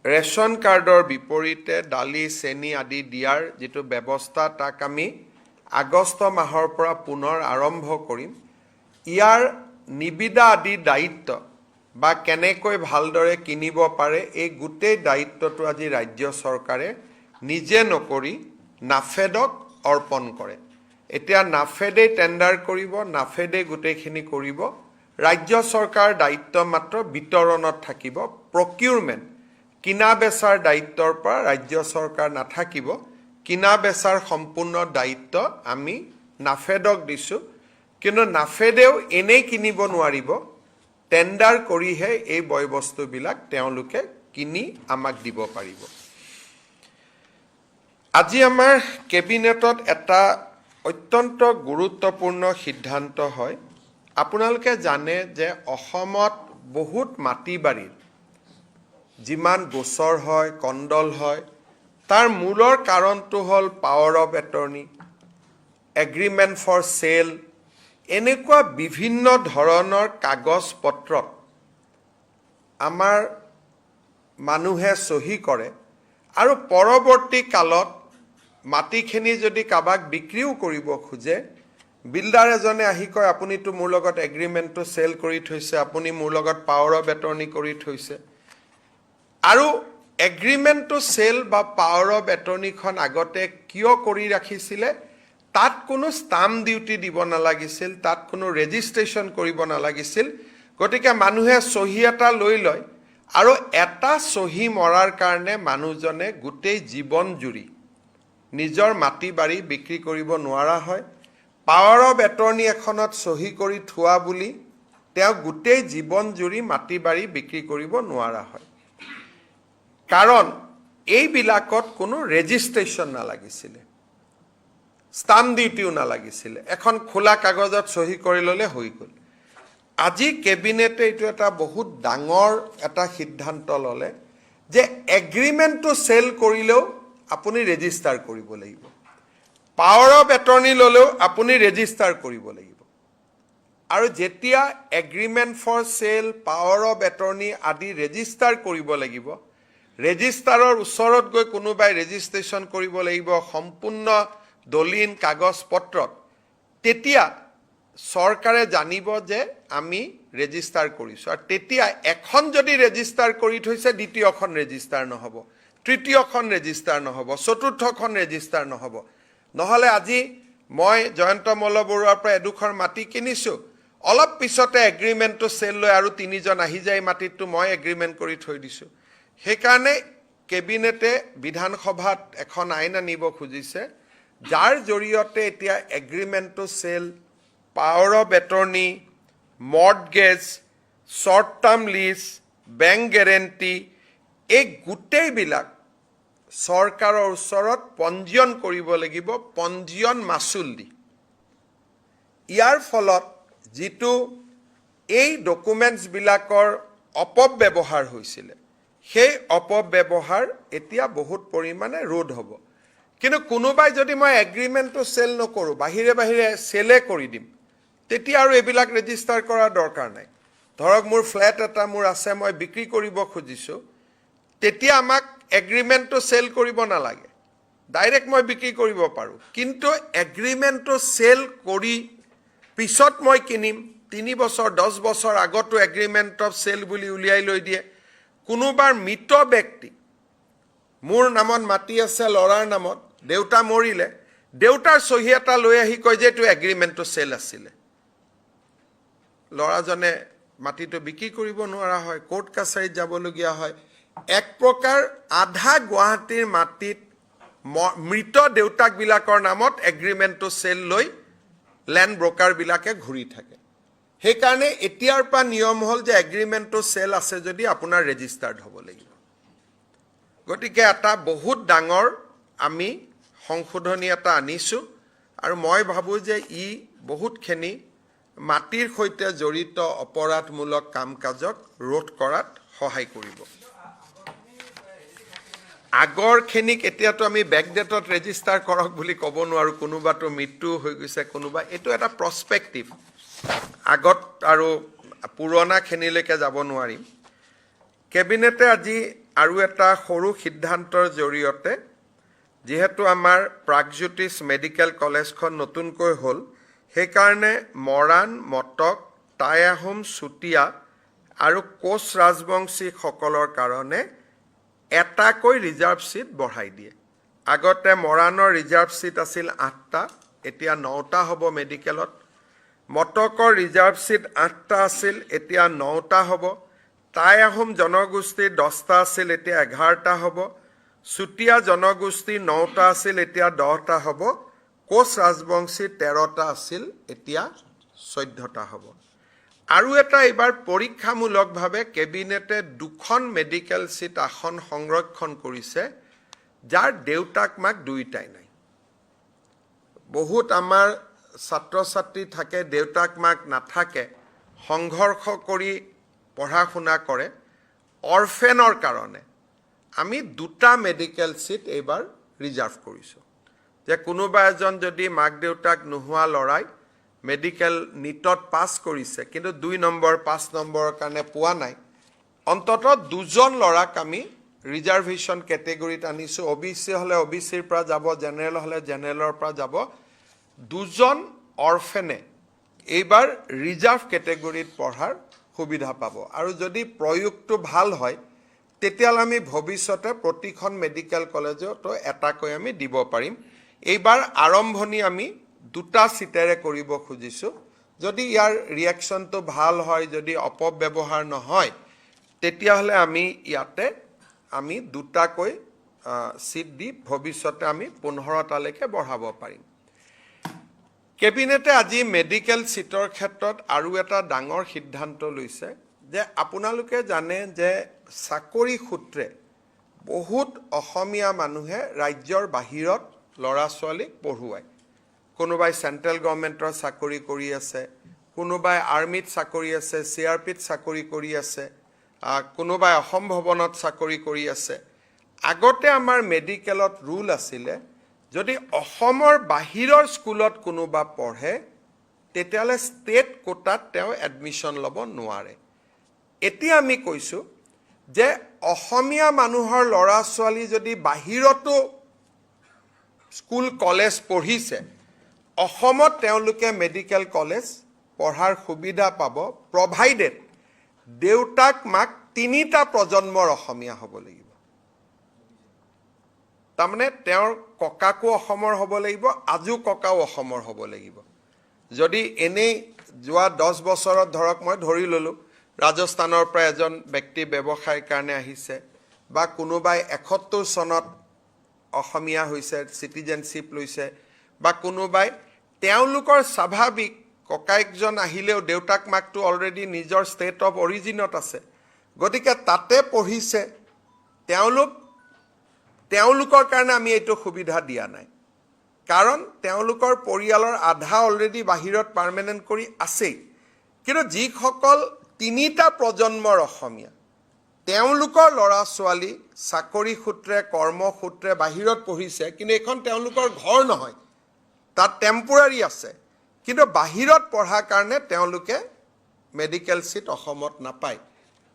ৰেশন কাৰ্ডৰ বিপৰীতে দালি চেনি আদি দিয়াৰ যেটো ব্যৱস্থা তাক আমি আগষ্ট মাহৰ পৰা পুনৰ আৰম্ভ কৰিম ইয়াৰ নিবিদা আদি দায়িত্ব বা কেনেকৈ ভালদৰে কিনিব পাৰে এই গোটেই দায়িত্বটো আজি ৰাজ্য চৰকাৰে নিজে নকৰি নাফেডক অৰ্পণ কৰে এতিয়া নাফেডে টেণ্ডাৰ কৰিব নাফেডে গোটেইখিনি কৰিব ৰাজ্য চৰকাৰ দায়িত্ব মাত্ৰ বিতৰণত থাকিব প্ৰকিউৰমেণ্ট কিনা বেচাৰ দায়িত্বৰ পৰা ৰাজ্য চৰকাৰ নাথাকিব কিনা বেচাৰ সম্পূৰ্ণ দায়িত্ব আমি নাফেডক দিছো কিন্তু নাফেডেও এনেই কিনিব নোৱাৰিব টেণ্ডাৰ কৰিহে এই বয়বস্তুবিলাক তেওঁলোকে কিনি আমাক দিব পাৰিব আজি আমাৰ কেবিনেটত এটা অত্যন্ত গুৰুত্বপূৰ্ণ সিদ্ধান্ত হয় আপোনালোকে জানে যে অসমত বহুত মাটি বাৰী যিমান গোচৰ হয় কণ্ডল হয় তাৰ মূলৰ কাৰণটো হ'ল power of attorney agreement for sale এনেকুৱা বিভিন্ন ধৰণৰ কাগজ পত্ৰত আমাৰ মানুহে সহি কৰে আৰু পৰৱৰ্তী কালত মাটিখিনি যদি কাবাক বিক্ৰীও কৰিব খোজে বিল্ডাৰ এজনে আহি কয় আপুনিতো মোৰ লগত এগ্ৰিমেণ্টটো সেল কৰি থৈছে আপুনি মোৰ লগত পাৱাৰ অফ এটৰ্নি কৰি থৈছে আৰু এগ্ৰিমেণ্টটো সেল বা পাৱাৰ অফ এটৰ্নিখন আগতে কিয় কৰি ৰাখিছিলে তাত কোনো ষ্টাম্প ডিউটি দিব নালাগিছিল তাত কোনো ৰেজিষ্ট্ৰেশ্যন কৰিব নালাগিছিল গতিকে মানুহে সহি এটা লৈ লয় আৰু এটা সহি মৰাৰ কাৰণে মানুহজনে গোটেই জীৱন জুৰি নিজৰ মাটি বাৰী বিক্ৰী কৰিব নোৱাৰা হয় পাৱাৰ অফ এটৰ্নি এখনত সহি কৰি থোৱা বুলি তেওঁ গোটেই জীৱন জুৰি মাটি বাৰী বিক্ৰী কৰিব নোৱাৰা হয় কাৰণ এইবিলাকত কোনো ৰেজিষ্ট্ৰেশ্যন নালাগিছিলে ষ্টাম্প ডিউটিও নালাগিছিলে এখন খোলা কাগজত চহী কৰি ল'লে হৈ গ'ল আজি কেবিনেটে এইটো এটা বহুত ডাঙৰ এটা সিদ্ধান্ত ল'লে যে এগ্ৰিমেণ্টটো চেল কৰিলেও আপুনি ৰেজিষ্টাৰ কৰিব লাগিব পাৱাৰ অফ এটৰ্নি ল'লেও আপুনি ৰেজিষ্টাৰ কৰিব লাগিব আৰু যেতিয়া agreement for sale power of attorney আদি ৰেজিষ্টাৰ কৰিব লাগিব ৰেজিষ্টাৰৰ ওচৰত গৈ কোনোবাই ৰেজিষ্ট্ৰেশ্যন কৰিব লাগিব সম্পূৰ্ণ দলিন কাগজ পত্ৰত তেতিয়া চৰকাৰে জানিব যে আমি ৰেজিষ্টাৰ কৰিছোঁ আৰু তেতিয়া এখন যদি ৰেজিষ্টাৰ কৰি থৈছে দ্বিতীয়খন ৰেজিষ্টাৰ নহ'ব তৃতীয়খন ৰেজিষ্টাৰ নহ'ব চতুৰ্থখন ৰেজিষ্টাৰ নহ'ব নহ'লে আজি মই জয়ন্ত মল্ল বৰুৱাৰ পৰা এডোখৰ মাটি কিনিছোঁ অলপ পিছতে এগ্ৰিমেণ্টটো চেল লৈ আৰু তিনিজন আহি যায় মাটিটো মই এগ্ৰিমেণ্ট কৰি থৈ দিছোঁ সেইকাৰণে কেবিনেটে বিধানসভাত এখন আইন আনিব খুজিছে যাৰ জৰিয়তে এতিয়া এগ্ৰিমেণ্টটো sale power of attorney mortgage short term lease bank guarantee এই গোটেইবিলাক চৰকাৰৰ ওচৰত পঞ্জীয়ন কৰিব লাগিব পঞ্জীয়ন মাচুল দি ইয়াৰ ফলত যিটো এই ডকুমেণ্টছবিলাকৰ অপব্যৱহাৰ হৈছিলে সেই অপব্যৱহাৰ এতিয়া বহুত পৰিমাণে ৰোধ হ'ব কিন্তু কোনোবাই যদি মই এগ্ৰিমেণ্টটো চেল নকৰোঁ বাহিৰে বাহিৰে চেলে কৰি দিম তেতিয়া আৰু এইবিলাক ৰেজিষ্টাৰ কৰাৰ দৰকাৰ নাই ধৰক মোৰ ফ্লেট এটা মোৰ আছে মই বিক্ৰী কৰিব খুজিছোঁ তেতিয়া আমাক এগ্ৰিমেণ্টটো চেল কৰিব নালাগে ডাইৰেক্ট মই বিক্ৰী কৰিব পাৰোঁ কিন্তু এগ্ৰিমেণ্টটো চেল কৰি পিছত মই কিনিম 3 বছৰ 10 বছৰ আগতো এগ্ৰিমেণ্ট অফ চেল বুলি উলিয়াই লৈ দিয়ে কোনোবাৰ মৃত ব্যক্তি মোৰ নামত মাটি আছে ল'ৰাৰ নামত দেউতা মৰিলে দেউতাৰ চহী এটা লৈ আহি কয় যে এইটো এগ্ৰিমেণ্টটো চেল আছিলে ল'ৰাজনে মাটিটো বিক্ৰী কৰিব নোৱাৰা হয় কোৰ্ট কাছাৰীত যাবলগীয়া হয় এক প্ৰকাৰ আধা গুৱাহাটীৰ মাটিত মৃত দেউতাকবিলাকৰ নামত এগ্ৰিমেণ্টটো চেল লৈ লেণ্ড ব্ৰকাৰবিলাকে ঘূৰি থাকে সেইকাৰণে এতিয়াৰ পৰা নিয়ম হ'ল যে এগ্ৰিমেণ্টটো চেল আছে যদি আপোনাৰ ৰেজিষ্টাৰ্ড হ'ব লাগিব গতিকে এটা বহুত ডাঙৰ আমি সংশোধনী এটা আনিছোঁ আৰু মই ভাবোঁ যে ই বহুতখিনি মাটিৰ সৈতে জড়িত অপৰাধমূলক কাম কাজক ৰোধ কৰাত সহায় কৰিব আগৰখিনিক এতিয়াতো আমি বেকডেটত ৰেজিষ্টাৰ কৰক বুলি ক'ব নোৱাৰোঁ কোনোবাতো মৃত্যু হৈ গৈছে কোনোবা এইটো এটা প্ৰস্পেক্টিভ আগত আৰু পুৰণাখিনিলৈকে যাব নোৱাৰিম কেবিনেটে আজি আৰু এটা সৰু সিদ্ধান্তৰ জৰিয়তে যিহেতু আমাৰ প্ৰাগজ্যোতিষ মেডিকেল কলেজখন নতুনকৈ হ'ল সেইকাৰণে মৰাণ মটক টাই আহোম চুতীয়া আৰু কোচ ৰাজবংশীসকলৰ কাৰণে এটাকৈ ৰিজাৰ্ভ ছিট বঢ়াই দিয়ে আগতে মৰাণৰ ৰিজাৰ্ভ ছিট আছিল 8টা এতিয়া 9টা হ'ব মেডিকেলত মটকৰ ৰিজাৰ্ভ ছিট 8টা আছিল এতিয়া 9টা হ'ব টাই আহোম জনগোষ্ঠীৰ 10টা আছিল এতিয়া 11টা হ'ব চুতীয়া জনগোষ্ঠীৰ 9টা আছিল এতিয়া 10টা হ'ব কোচ ৰাজবংশীৰ 13টা আছিল এতিয়া 14টা হ'ব আৰু এটা এইবাৰ পৰীক্ষামূলকভাৱে কেবিনেটে 2খন মেডিকেল ছিট আসন সংৰক্ষণ কৰিছে যাৰ দেউতাক মাক দুইটাই নাই বহুত আমাৰ ছাত্ৰ ছাত্ৰী থাকে দেউতাক মাক নাথাকে সংঘৰ্ষ কৰি পঢ়া শুনা কৰে অৰফেনৰ কাৰণে আমি 2টা মেডিকেল ছিট এইবাৰ ৰিজাৰ্ভ কৰিছোঁ যে কোনোবা এজন যদি মাক দেউতাক নোহোৱা ল'ৰাই মেডিকেল নিটত পাছ কৰিছে কিন্তু 2 নম্বৰ 5 নম্বৰৰ কাৰণে পোৱা নাই অন্ততঃ 2জন ল'ৰাক আমি ৰিজাৰ্ভেশ্যন কেটেগৰীত আনিছোঁ OBC হ'লে OBCৰ পৰা যাব জেনেৰেল হ'লে জেনেৰেলৰ পৰা যাব 2জন অৰফেনে এইবাৰ ৰিজাৰ্ভ কেটেগৰীত পঢ়াৰ সুবিধা পাব আৰু যদি প্ৰয়োগটো ভাল হয় তেতিয়াহ'লে আমি ভৱিষ্যতে প্ৰতিখন মেডিকেল কলেজতো এটাকৈ আমি দিব পাৰিম এইবাৰ আৰম্ভণি আমি 2টা ছিটেৰে কৰিব খুজিছোঁ যদি ইয়াৰ ৰিয়েকশ্যনটো ভাল হয় যদি অপব্যৱহাৰ নহয় তেতিয়াহ'লে আমি ইয়াতে আমি 2টাকৈ ছিট দি ভৱিষ্যতে আমি 15টালৈকে বঢ়াব পাৰিম কেবিনেটে আজি মেডিকেল সিটৰ ক্ষেত্ৰত আৰু এটা ডাঙৰ সিদ্ধান্ত লৈছে যে আপোনালোকে জানে যে চাকৰি সূত্ৰে বহুত অসমীয়া মানুহে ৰাজ্যৰ বাহিৰত ল'ৰা ছোৱালীক পঢ়ুৱায় কোনোবাই সেন্ট্ৰেল গভৰ্নমেন্টৰ চাকৰি কৰি আছে কোনোবাই আৰ্মিত চাকৰি আছে CRPত চাকৰি কৰি আছে কোনোবাই অসম ভৱনত চাকৰি কৰি আছে আগতে আমাৰ মেডিকেলত ৰুল আছিলে যদি অসমৰ বাহিৰৰ স্কুলত কোনোবা পঢ়ে তেতিয়ালে ষ্টেট কোটাত তেওঁ এডমিশন ল'ব নোৱাৰে এতিয়া আমি কৈছো যে অসমীয়া মানুহৰ ল'ৰা ছোৱালী যদি বাহিৰতো স্কুল কলেজ পঢ়িছে অসমত তেওঁলোকে মেডিকেল কলেজ পঢ়াৰ সুবিধা পাব প্ৰভাইডেড দেউতাক মাক তিনিটা প্ৰজন্মৰ অসমীয়া হ'ব লাগিব তাৰমানে তেওঁৰ ককাকো অসমৰ হ'ব লাগিব আজু ককাও অসমৰ হ'ব লাগিব যদি এনেই যোৱা 10 বছৰত ধৰক মই ধৰি ললো ৰাজস্থানৰ পৰা এজন ব্যক্তি ব্যৱসায়ৰ কাৰণে আহিছে বা কোনোবাই 71 চনত অসমীয়া হৈছে সিটিজেনশিপ লৈছে বা কোনোবাই তেওঁলোকৰ স্বাভাৱিক ককাইকজন আহিলেও দেউতাক মাকটো অলৰেডি নিজৰ ষ্টেট অফ অৰিজিনত আছে গতিকে তাতে পঢ়িছে তেওঁলোকৰ কাৰণে আমি এইটো সুবিধা দিয়া নাই কাৰণ তেওঁলোকৰ পৰিয়ালৰ আধা অলৰেডি বাহিৰত পাৰ্মানেন্ট কৰি আছে কিন্তু যিসকল তিনিটা প্ৰজন্মৰ অসমীয়া তেওঁলোকৰ ল'ৰা ছোৱালী চাকৰি সূত্ৰে কৰ্ম সূত্ৰে বাহিৰত পঢ়িছে কিন্তু এখন তেওঁলোকৰ ঘৰ নহয় তাত টেম্পৰাৰী আছে কিন্তু বাহিৰত পঢ়াৰ কাৰণে তেওঁলোকে মেডিকেল সিট অসমত নাপায়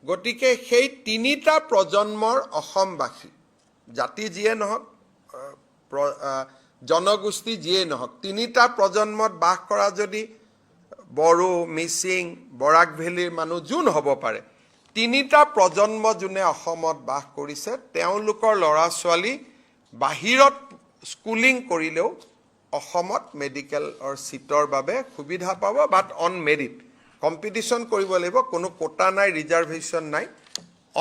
গতিকে সেই তিনিটা প্ৰজন্মৰ অসমবাসী জাতি যিয়ে নহওক জনগোষ্ঠী যিয়ে নহওক তিনিটা প্ৰজন্মত বাস কৰা যদি বড়ো মিচিং বৰাক ভেলীৰ মানুহ যোন হ'ব পাৰে তিনিটা প্ৰজন্ম যোনে অসমত বাস কৰিছে তেওঁলোকৰ ল'ৰা ছোৱালী বাহিৰত স্কুলিং কৰিলেও অসমত মেডিকেলৰ সিটৰ বাবে সুবিধা পাব বাট অন মেৰিট কম্পিটিশন কৰিব লাগিব কোনো কোটা নাই ৰিজাৰ্ভেশন নাই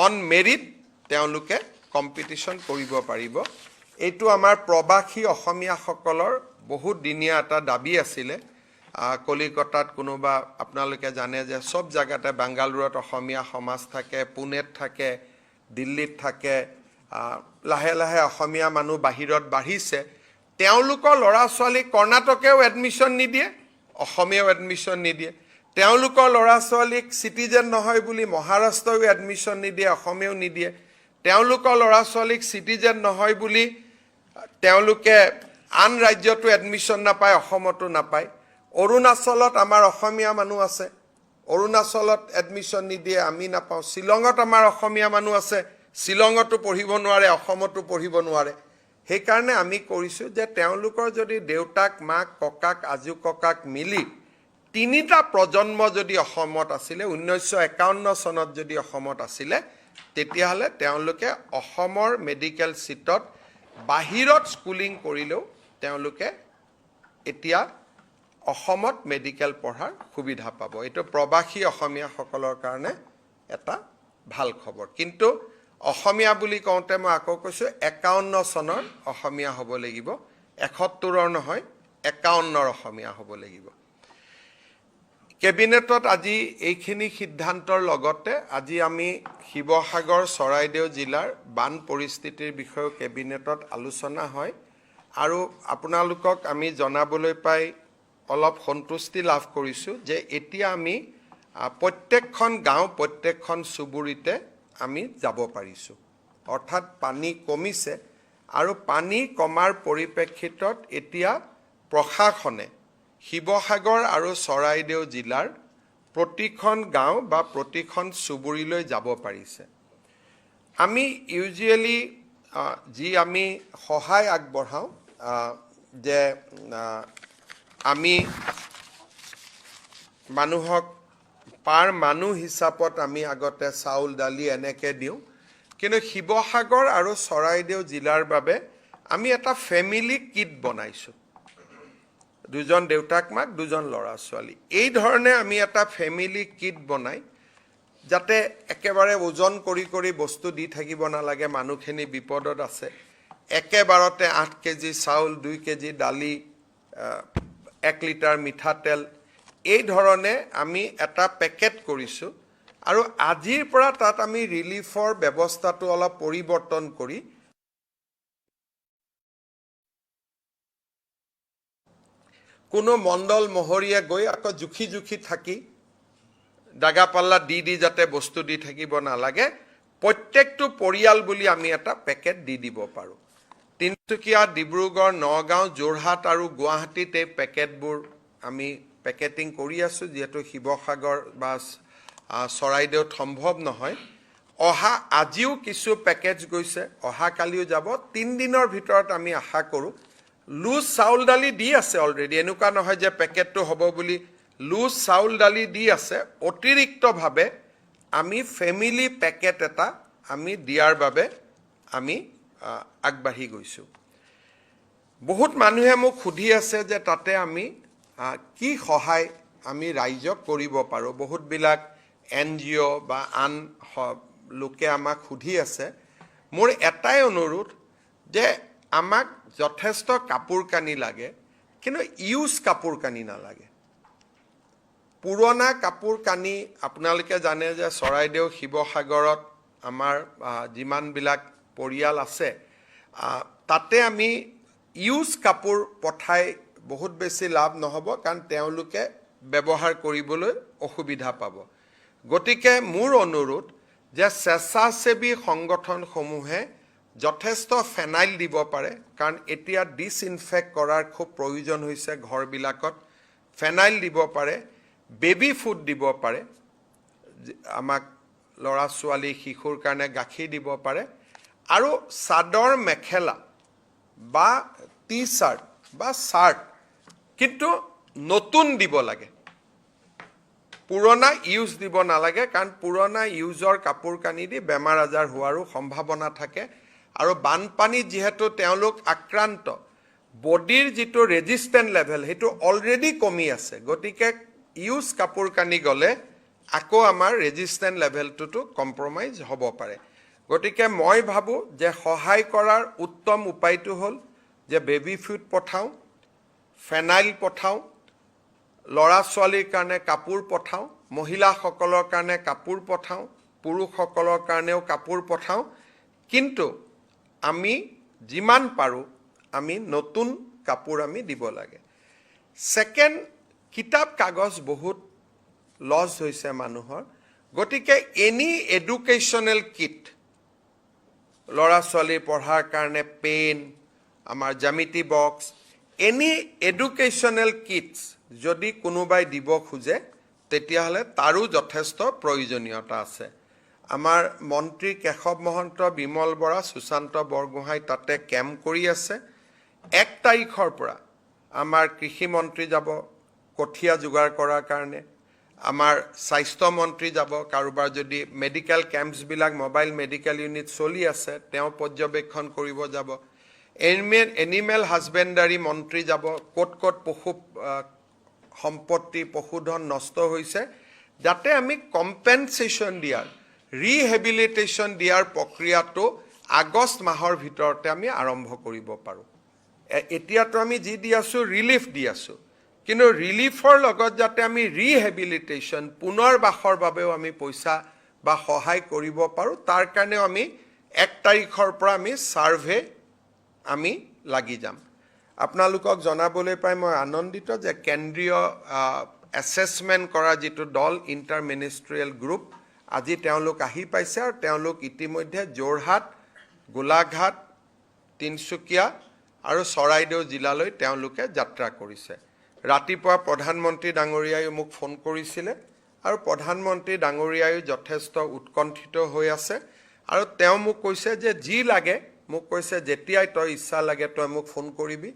অন মেৰিট তেওঁলোকে কম্পিটিশন কৰিব পাৰিব এইটো আমাৰ প্ৰবাসী অসমীয়াসকলৰ বহুত দিনীয়া এটা দাবী আছিলে কলিকতাত কোনোবা আপোনালোকে জানে যে সব জায়গাতে বাংগালুৰুত অসমীয়া সমাজ থাকে পুনেত থাকে দিল্লীত থাকে লাহে লাহে অসমীয়া মানুহ বাহিৰত বাঢ়িছে তেওঁলোকৰ ল'ৰা ছোৱালী কৰ্ণাটকেও এডমিশন নিদিয়ে অসমেও এডমিশন নিদিয়ে তেওঁলোকৰ ল'ৰা ছোৱালীক সিটিজেন নহয় বুলি মহাৰাষ্ট্ৰও এডমিশন নিদিয়ে অসমেও নিদিয়ে তেওঁলোকৰ ল'ৰা ছোৱালীক সিটিজেন নহয় বুলি তেওঁলোকে আন ৰাজ্যতো এডমিশন নাপায় অসমতো নাপায় অৰুণাচলত আমাৰ অসমীয়া মানুহ আছে অৰুণাচলত এডমিশন নিদিয়ে আমি নাপাওঁ শিলঙত আমাৰ অসমীয়া মানুহ আছে শিলঙতো পঢ়িব নোৱাৰে অসমতো পঢ়িব নোৱাৰে সেই কাৰণে আমি কৰিছো যে তেওঁলোকৰ যদি দেউতাক মাক ককাক আজু ককাক মিলি তিনিটা প্ৰজন্ম যদি অসমত আছিলে 1951 চনত যদি অসমত আছিলে তেতিয়াহলে তেওঁলোকে অসমৰ মেডিকেল সিটত বাহিৰত স্কুলিং কৰিলেও তেওঁলোকে এতিয়া অসমত মেডিকেল পঢ়াৰ সুবিধা পাব এইটো প্ৰবাসী অসমীয়াসকলৰ কাৰণে এটা ভাল খবৰ কিন্তু অসমীয়া বুলি কওঁতে মই আকৌ কৈছো 51 চনৰ অসমীয়া হ'ব লাগিব 71ৰ নহয় 51ৰ অসমীয়া হ'ব লাগিব কেবিনেটত আজি এইখিনি সিদ্ধান্তৰ লগতে আজি আমি শিৱসাগৰ চৰাইদেউ জিলাৰ বান পৰিস্থিতিৰ বিষয়ে কেবিনেটত আলোচনা হয় আৰু আপোনালোকক আমি জনাবলৈ পাই অলপ সন্তুষ্টি লাভ কৰিছো যে এতিয়া আমি প্ৰত্যেকখন গাঁও প্ৰত্যেকখন চুবুৰীতে আমি যাব পাৰিছো অৰ্থাৎ পানী কমিছে আৰু পানী কমাৰ পৰিপ্ৰেক্ষিতত এতিয়া প্ৰশাসনে শিৱসাগৰ আৰু চৰাইদেউ জিলাৰ প্ৰতিখন গাঁও বা প্ৰতিখন চুবুৰীলৈ যাব পাৰিছে আমি ইউজুৱেলি যি আমি সহায় আগবঢ়াও যে আমি মানুহক পাৰ মানুহ হিচাপত আমি আগতে চাউল দালি এনেকে দিওঁ কিন্তু শিৱসাগৰ আৰু চৰাইদেউ জিলাৰ বাবে আমি এটা ফেমিলি কিট বনাইছো দুজন দেউতাক মাক দুজন ল'ৰা ছোৱালী এই ধৰণে আমি এটা ফেমিলি কিট বনাই যাতে একেবাৰে ওজন কৰি বস্তু দি থাকিব নালাগে মানুহখিনি বিপদত আছে একেবাৰতে 8 কেজি চাউল 2 কেজি দালি 1 লিটাৰ মিঠাতেল এই ধৰণে আমি এটা পেকেট কৰিছোঁ আৰু আজিৰ পৰা তাত আমি ৰিলিফৰ ব্যৱস্থাটো অলপ পৰিৱৰ্তন কৰি কোনো মণ্ডল মহৰীয়ে গৈ আকৌ জুখি থাকি দাগা পাল্লা দি যাতে বস্তু দি থাকিব নালাগে প্ৰত্যেকটো পৰিয়াল বুলি আমি এটা পেকেট দি দিব পাৰোঁ তিনিচুকীয়া ডিব্ৰুগড় নগাঁও যোৰহাট আৰু গুৱাহাটীত এই পেকেটবোৰ আমি পেকেটিং কৰি আছোঁ যিহেতু শিৱসাগৰ বা চৰাইদেউত সম্ভৱ নহয় আজিও কিছু পেকেজ গৈছে কালিও যাব 3 দিনৰ ভিতৰত আমি আশা কৰোঁ লুজ চাউল দালি দি আছে অলৰেডি এনেকুৱা নহয় যে পেকেটটো হ'ব বুলি লুজ চাউল দালি দি আছে অতিৰিক্তভাৱে আমি ফেমিলি পেকেট এটা আমি দিয়াৰ বাবে আমি আগবাঢ়ি গৈছোঁ বহুত মানুহে মোক সুধি আছে যে তাতে আমি কি সহায় আমি ৰাইজক কৰিব পাৰোঁ বহুতবিলাক NGO বা আন লোকে আমাক সুধি আছে মোৰ এটাই অনুৰোধ যে আমাক যথেষ্ট কাপোৰ কানি লাগে কিন্তু ইউজ কাপোৰ কানি নালাগে পুৰণা কাপোৰ কানি আপোনালোকে জানে যে চৰাইদেউ শিৱসাগৰত আমাৰ যিমানবিলাক পৰিয়াল আছে তাতে আমি ইউজ কাপোৰ পঠাই বহুত বেছি লাভ নহ'ব কাৰণ তেওঁলোকে ব্যৱহাৰ কৰিবলৈ অসুবিধা পাব গতিকে মোৰ অনুৰোধ যে স্বেচ্ছাসেৱী সংগঠনসমূহে যথেষ্ট ফেনাইল দিব পাৰে কাৰণ এতিয়া ডিসইনফেক্ট কৰাৰ খুব প্ৰয়োজন হৈছে ঘৰবিলাকত ফেনাইল দিব পাৰে বেবি ফুড দিব পাৰে আমাক লৰা ছোৱালী শিশুৰ কাৰণে গাখীৰ দিব পাৰে আৰু চাদৰ মেখেলা বা টি-শাৰ্ট বা শাৰ্ট কিন্তু নতুন দিব লাগে পুৰণা ইউজ দিব নালাগে কাৰণ পুৰণা ইউজৰ কাপোৰ কানি দি বেমাৰ আজাৰ হোৱাৰো সম্ভাৱনা থাকে আৰু বানপানী যেহেতু তেওঁলোক আক্ৰান্ত বডিৰ যিটো ৰেজিষ্টেন্ট লেভেল হেতু অলৰেডি কমি আছে গতিকে ইউজ কাপোৰ কানি গলে আকৌ আমাৰ ৰেজিষ্টেন্ট লেভেলটো কম্প্ৰমাইজ হ'ব পাৰে গতিকে মই ভাবো যে সহায় কৰাৰ উত্তম উপায়টো হ'ল যে বেবি ফুড পঠাও ফেনাইল পঠাও লৰা ছোৱালীৰ কাৰণে কাপোৰ পঠাও মহিলাসকলৰ কাৰণে কাপোৰ পঠাও পুৰুষসকলৰ কাৰণেও কাপোৰ পঠাও কিন্তু আমি যিমান পাৰো আমি নতুন কাপোৰ আমি দিব লাগে সেকেন্ড কিতাপ কাগজ বহুত লস হৈছে মানুহৰ গতিকে এনি এডুকেশনাল কিট লৰা ছোৱালীৰ পঢ়াৰ কাৰণে পেন আমাৰ জ্যামিতি বক্স এনি এডুকেশনাল কিটস যদি কোনোবাই দিব খোজে তেতিয়াহলে তাৰো যথেষ্ট প্ৰয়োজনীয়তা আছে আমাৰ মন্ত্ৰী কেশৱ মহন্ত বিমল বৰা সুশান্ত বৰগোহাঁই তাতে কেম্প কৰি আছে 1 তাৰিখৰ পৰা আমাৰ কৃষি মন্ত্ৰী যাব কঠিয়া যোগাৰ কৰাৰ কাৰণে আমাৰ স্বাস্থ্য মন্ত্ৰী যাব কাৰোবাৰ যদি মেডিকেল কেম্পছ বিলাক মোবাইল মেডিকেল ইউনিট চলি আছে তেওঁ পৰ্যবেক্ষণ কৰিব যাব এনিমেল হাজবেণ্ডাৰী মন্ত্ৰী যাব কোট পশু সম্পত্তি পশুধন নষ্ট হৈছে যাতে আমি কম্পেনসেশন দিয়াৰ ৰিহেবিলিটেশন দিয়াৰ প্ৰক্ৰিয়াটো আগষ্ট মাহৰ ভিতৰতে আমি আৰম্ভ কৰিব পাৰো এতিয়াতো আমি যি দি আছো ৰিলিফ দি আছো কিন্তু ৰিলিফৰ লগত যাতে আমি ৰিহেবিলিটেশন পুনৰবাসৰ বাবেও আমি পইচা বা সহায় কৰিব পাৰো তাৰ কাৰণে আমি 1 তাৰিখৰ পৰা আমি সাৰ্ভে আমি লাগি যাম আপোনালোকক জনাবলৈ পাই মই আনন্দিত যে কেন্দ্ৰীয় এসেসমেন্ট কৰা যেটো দল ইন্টাৰ মিনিষ্ট্ৰিয়েল গ্ৰুপ আজি তেওঁলোক আহি পাইছে আৰু তেওঁলোক ইতিমধ্যে যোৰহাট গোলাঘাট তিনসুকিয়া আৰু চৰাইদেউ জিলালৈ তেওঁলোকে যাত্ৰা কৰিছে ৰাতিপুৱা প্ৰধানমন্ত্ৰী ডাঙৰীয়াই মোক ফোন কৰিছিলে আৰু প্ৰধানমন্ত্ৰী ডাঙৰীয়াই যথেষ্ট উৎকণ্ঠিত হৈ আছে আৰু তেওঁ মোক কৈছে যে যি লাগে মোক কৈছে যেতিয়াই তই ইচ্ছা লাগে তই মোক ফোন কৰিবি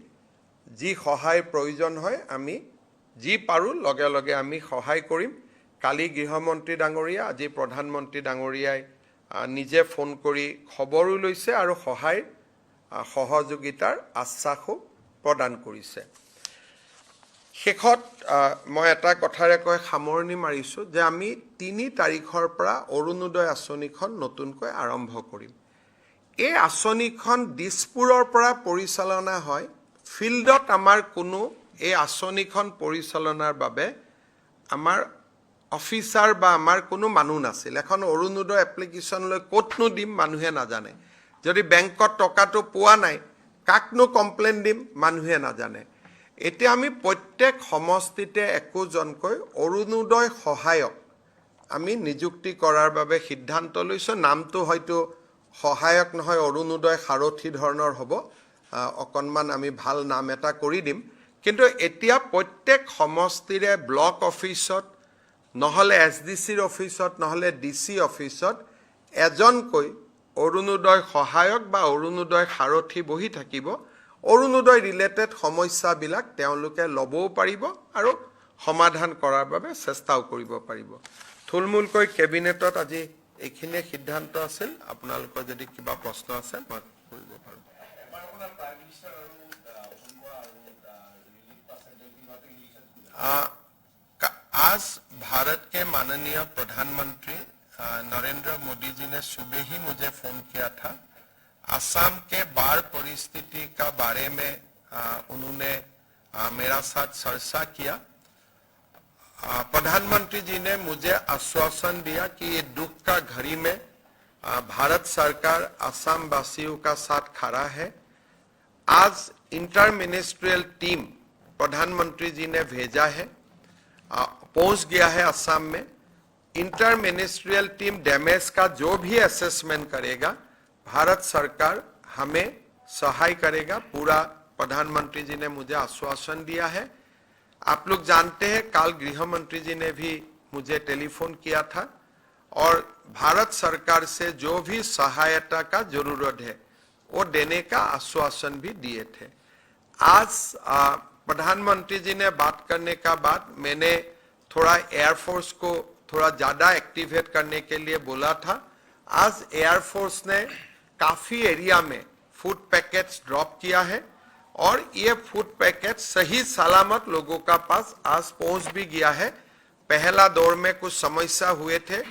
যি সহায়ৰ প্ৰয়োজন হয় আমি যি পাৰো লগে লগে আমি সহায় কৰিম কালি গৃহমন্ত্ৰী ডাঙৰীয়া আজি প্ৰধানমন্ত্ৰী ডাঙৰীয়াই নিজে ফোন কৰি খবৰো লৈছে আৰু সহায় সহযোগিতাৰ আশ্বাসও প্ৰদান কৰিছে শেষত মই এটা কথাৰে কৈ সামৰণি মাৰিছো যে আমি 3 তাৰিখৰ পৰা অৰুণোদয় আঁচনিখন নতুনকৈ আৰম্ভ কৰিম এই আঁচনিখন দিছপুৰৰ পৰা পৰিচালনা হয় ফিল্ডত আমাৰ কোনো এই আঁচনিখন পৰিচালনাৰ বাবে আমাৰ অফিচাৰ বা আমাৰ কোনো মানুহ নাছিল। এখন অৰুণোদয় এপ্লিকেশ্যন লৈ ক'তনো দিম মানুহে নাজানে। যদি বেংকত টকাটো পোৱা নাই কাকনো কমপ্লেইন দিম মানুহে নাজানে। এতিয়া আমি প্ৰত্যেক সমষ্টিতে একোজনকৈ অৰুণোদয় সহায়ক আমি নিযুক্তি কৰাৰ বাবে সিদ্ধান্ত লৈছোঁ। নামটো হয়তো সহায়ক নহয়, অৰুণোদয় সাৰথি ধৰণৰ হ'ব। অকণমান আমি ভাল নাম এটা কৰি দিম। কিন্তু এতিয়া প্ৰত্যেক সমষ্টিৰে ব্লক অফিচত নহ'লে SDCৰ অফিচত নহ'লে DC অফিচত এজনকৈ অৰুণোদয় সহায়ক বা অৰুণোদয় সাৰথি বহি থাকিব। অৰুণোদয় ৰিলেটেড সমস্যাবিলাক তেওঁলোকে ল'বও পাৰিব আৰু সমাধান কৰাৰ বাবে চেষ্টাও কৰিব পাৰিব। থুলমূলকৈ কেবিনেটত আজি এইখিনিয়ে সিদ্ধান্ত আছিল। আপোনালোকৰ যদি কিবা প্ৰশ্ন আছে মই কৰিব পাৰোঁ। आज भारत के माननीय प्रधानमंत्री नरेंद्र मोदी जी ने सुबह ही मुझे फोन किया था। असम के बाढ़ परिस्थिति का बारे में उन्होंने मेरा साथ चर्चा किया। प्रधानमंत्री जी ने मुझे आश्वासन दिया कि ये दुख का घड़ी में भारत सरकार असम वासियों का साथ खड़ा है। आज इंटर मिनिस्ट्रियल टीम प्रधानमंत्री जी ने भेजा है, पहुंच गया है असम में। इंटर मिनिस्ट्रियल टीम डैमेज का जो भी असेसमेंट करेगा भारत सरकार हमें सहाय करेगा। पूरा प्रधानमंत्री जी ने मुझे आश्वासन दिया है। आप लोग जानते हैं कल गृह मंत्री जी ने भी मुझे टेलीफोन किया था और भारत सरकार से जो भी सहायता का जरूरत है वो देने का आश्वासन भी दिए थे। आज प्रधानमंत्री जी ने बात करने का बाद मैंने थोड़ा एयरफोर्स को थोड़ा ज़्यादा एक्टिवेट करने के लिए बोला था। आज एयरफोर्स ने काफ़ी एरिया में फूड पैकेट्स ड्रॉप किया है और ये फूड पैकेट सही सलामत लोगों का पास आज पहुंच भी गया है। पहला दौर में कुछ समस्या हुए थे,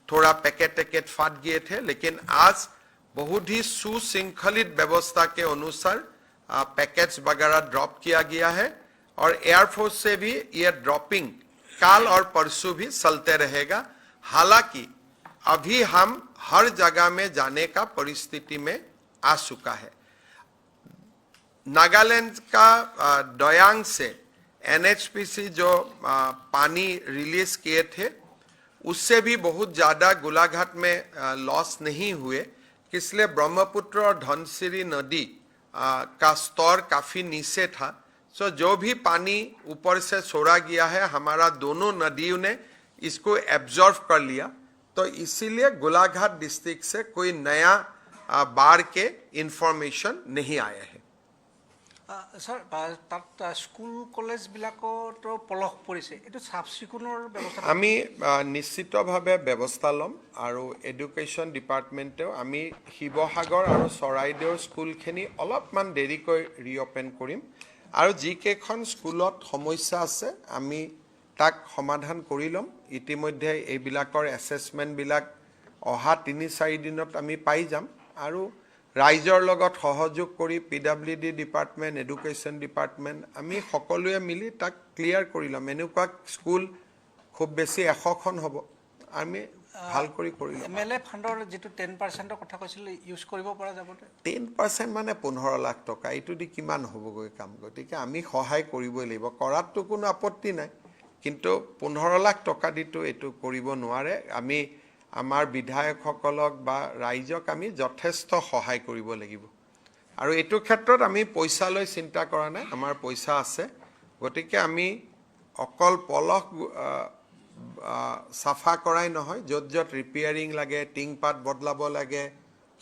थोड़ा पैकेट फाट गए थे, लेकिन आज बहुत ही सुशृंखलित व्यवस्था के अनुसार पैकेट्स वगैरह ड्रॉप किया गया है और एयरफोर्स से भी ये ड्रॉपिंग कल और परसों भी चलते रहेगा। हालांकि अभी हम हर जगह में जाने का परिस्थिति में आ चुका है। नागालैंड का डोयांग से NHPC जो पानी रिलीज किए थे उससे भी बहुत ज़्यादा गोलाघाट में लॉस नहीं हुए, इसलिए ब्रह्मपुत्र और धनसिरी नदी का स्तर काफ़ी नीचे था। सो जो भी पानी ऊपर से छोड़ा गया है हमारा दोनों नदियों ने इसको एब्जॉर्व कर लिया, तो इसीलिए गोलाघाट डिस्ट्रिक्ट से कोई नया बाढ़ के इंफॉर्मेशन नहीं आया है। सर तक स्कूल कलेजबिलाकतो पलह परिছে এটো সাফ চিকুনৰ ব্যৱস্থা আমি নিশ্চিতভাৱে ব্যৱস্থা লম আৰু এডুকেশ্যন ডিপাৰ্টমেণ্টেও আমি শিৱসাগৰ আৰু চৰাইদেউৰ স্কুলখিনি অলপমান দেৰিকৈ ৰিঅপেন কৰিম আৰু যিকেইখন স্কুলত সমস্যা আছে আমি তাক সমাধান কৰি ল'ম। ইতিমধ্যে এইবিলাকৰ এছেছমেণ্টবিলাক অহা ৩-৪ দিনত আমি পাই যাম আৰু ৰাইজৰ লগত সহযোগ কৰি PWD ডিপাৰ্টমেণ্ট, এডুকেশ্যন ডিপাৰ্টমেণ্ট আমি সকলোৱে মিলি তাক ক্লিয়াৰ কৰি ল'ম। এনেকুৱা স্কুল খুব বেছি 100খন হ'ব, আমি ভাল কৰি ল'ম। MLA ফাণ্ডৰ যিটো 10%ৰ কথা কৈছিল ইউজ কৰিব পৰা যাব। 10% মানে 15 লাখ টকা, এইটো দি কিমান হ'বগৈ কাম। গতিকে আমি সহায় কৰিবই লাগিব, কৰাততো কোনো আপত্তি নাই, কিন্তু 15 লাখ টকা দিতো এইটো কৰিব নোৱাৰে। আমি আমাৰ বিধায়কসকলক বা ৰাইজক আমি যথেষ্ট সহায় কৰিব লাগিব আৰু এইটো ক্ষেত্ৰত আমি পইচা লৈ চিন্তা কৰা নাই, আমাৰ পইচা আছে। গতিকে আমি অকল পলহ চাফা কৰাই নহয়, য'ত য'ত ৰিপেয়াৰিং লাগে, টিং পাত বদলাব লাগে,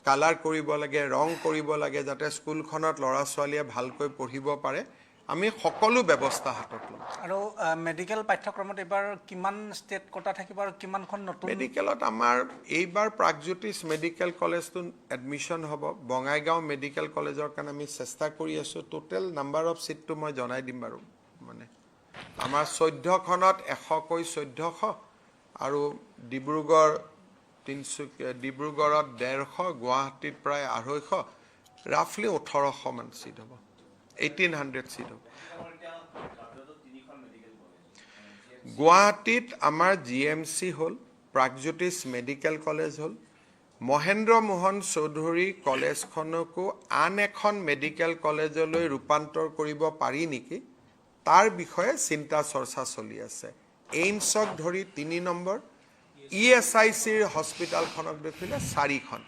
কালাৰ কৰিব লাগে, ৰং কৰিব লাগে, যাতে স্কুলখনত ল'ৰা ছোৱালীয়ে ভালকৈ পঢ়িব পাৰে, আমি সকলো ব্যৱস্থা হাতত ল'ম। আৰু মেডিকেল পাঠ্যক্ৰমত এবাৰ কিমান ষ্টেট কোটা থাকিব আৰু কিমানখন নতুন? মেডিকেলত আমাৰ এইবাৰ প্ৰাগজ্যোতিষ মেডিকেল কলেজটো এডমিশ্যন হ'ব। বঙাইগাঁও মেডিকেল কলেজৰ কাৰণে আমি চেষ্টা কৰি আছোঁ। টোটেল নাম্বাৰ অফ ছিটটো মই জনাই দিম বাৰু। মানে আমাৰ 14খনত 100কৈ 1400 আৰু ডিব্ৰুগড়ত 150, গুৱাহাটীত প্ৰায় 250, ৰাফলি 1800মান ছিট হ'ব। 1800 চিট হ'ব। গুৱাহাটীত আমাৰ GMC হ'ল, প্ৰাগজ্যোতিষ মেডিকেল কলেজ হ'ল, মহেন্দ্ৰ মোহন চৌধুৰী কলেজখনকো আন এখন মেডিকেল কলেজলৈ ৰূপান্তৰ কৰিব পাৰি নেকি, তাৰ বিষয়ে চিন্তা চৰ্চা চলি আছে। এইমছক ধৰি 3 নম্বৰ, ESICৰ হস্পিটেলখনক দেখিলে 4খন।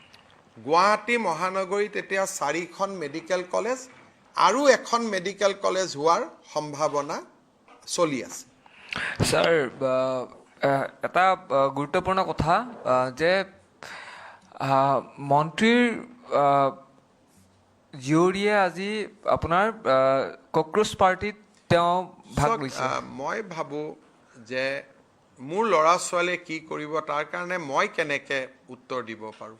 গুৱাহাটী মহানগৰীত এতিয়া 4খন মেডিকেল কলেজ আৰু এখন মেডিকেল কলেজ হোৱাৰ সম্ভাৱনা চলি আছে। ছাৰ, এটা গুৰুত্বপূৰ্ণ কথা যে মন্ত্ৰীৰ জীয়ৰীয়ে আজি আপোনাৰ কক্ৰোচ পাৰ্টিত তেওঁ ভাগ লৈছে। মই ভাবোঁ যে মোৰ ল'ৰা ছোৱালীয়ে কি কৰিব তাৰ কাৰণে মই কেনেকৈ উত্তৰ দিব পাৰোঁ।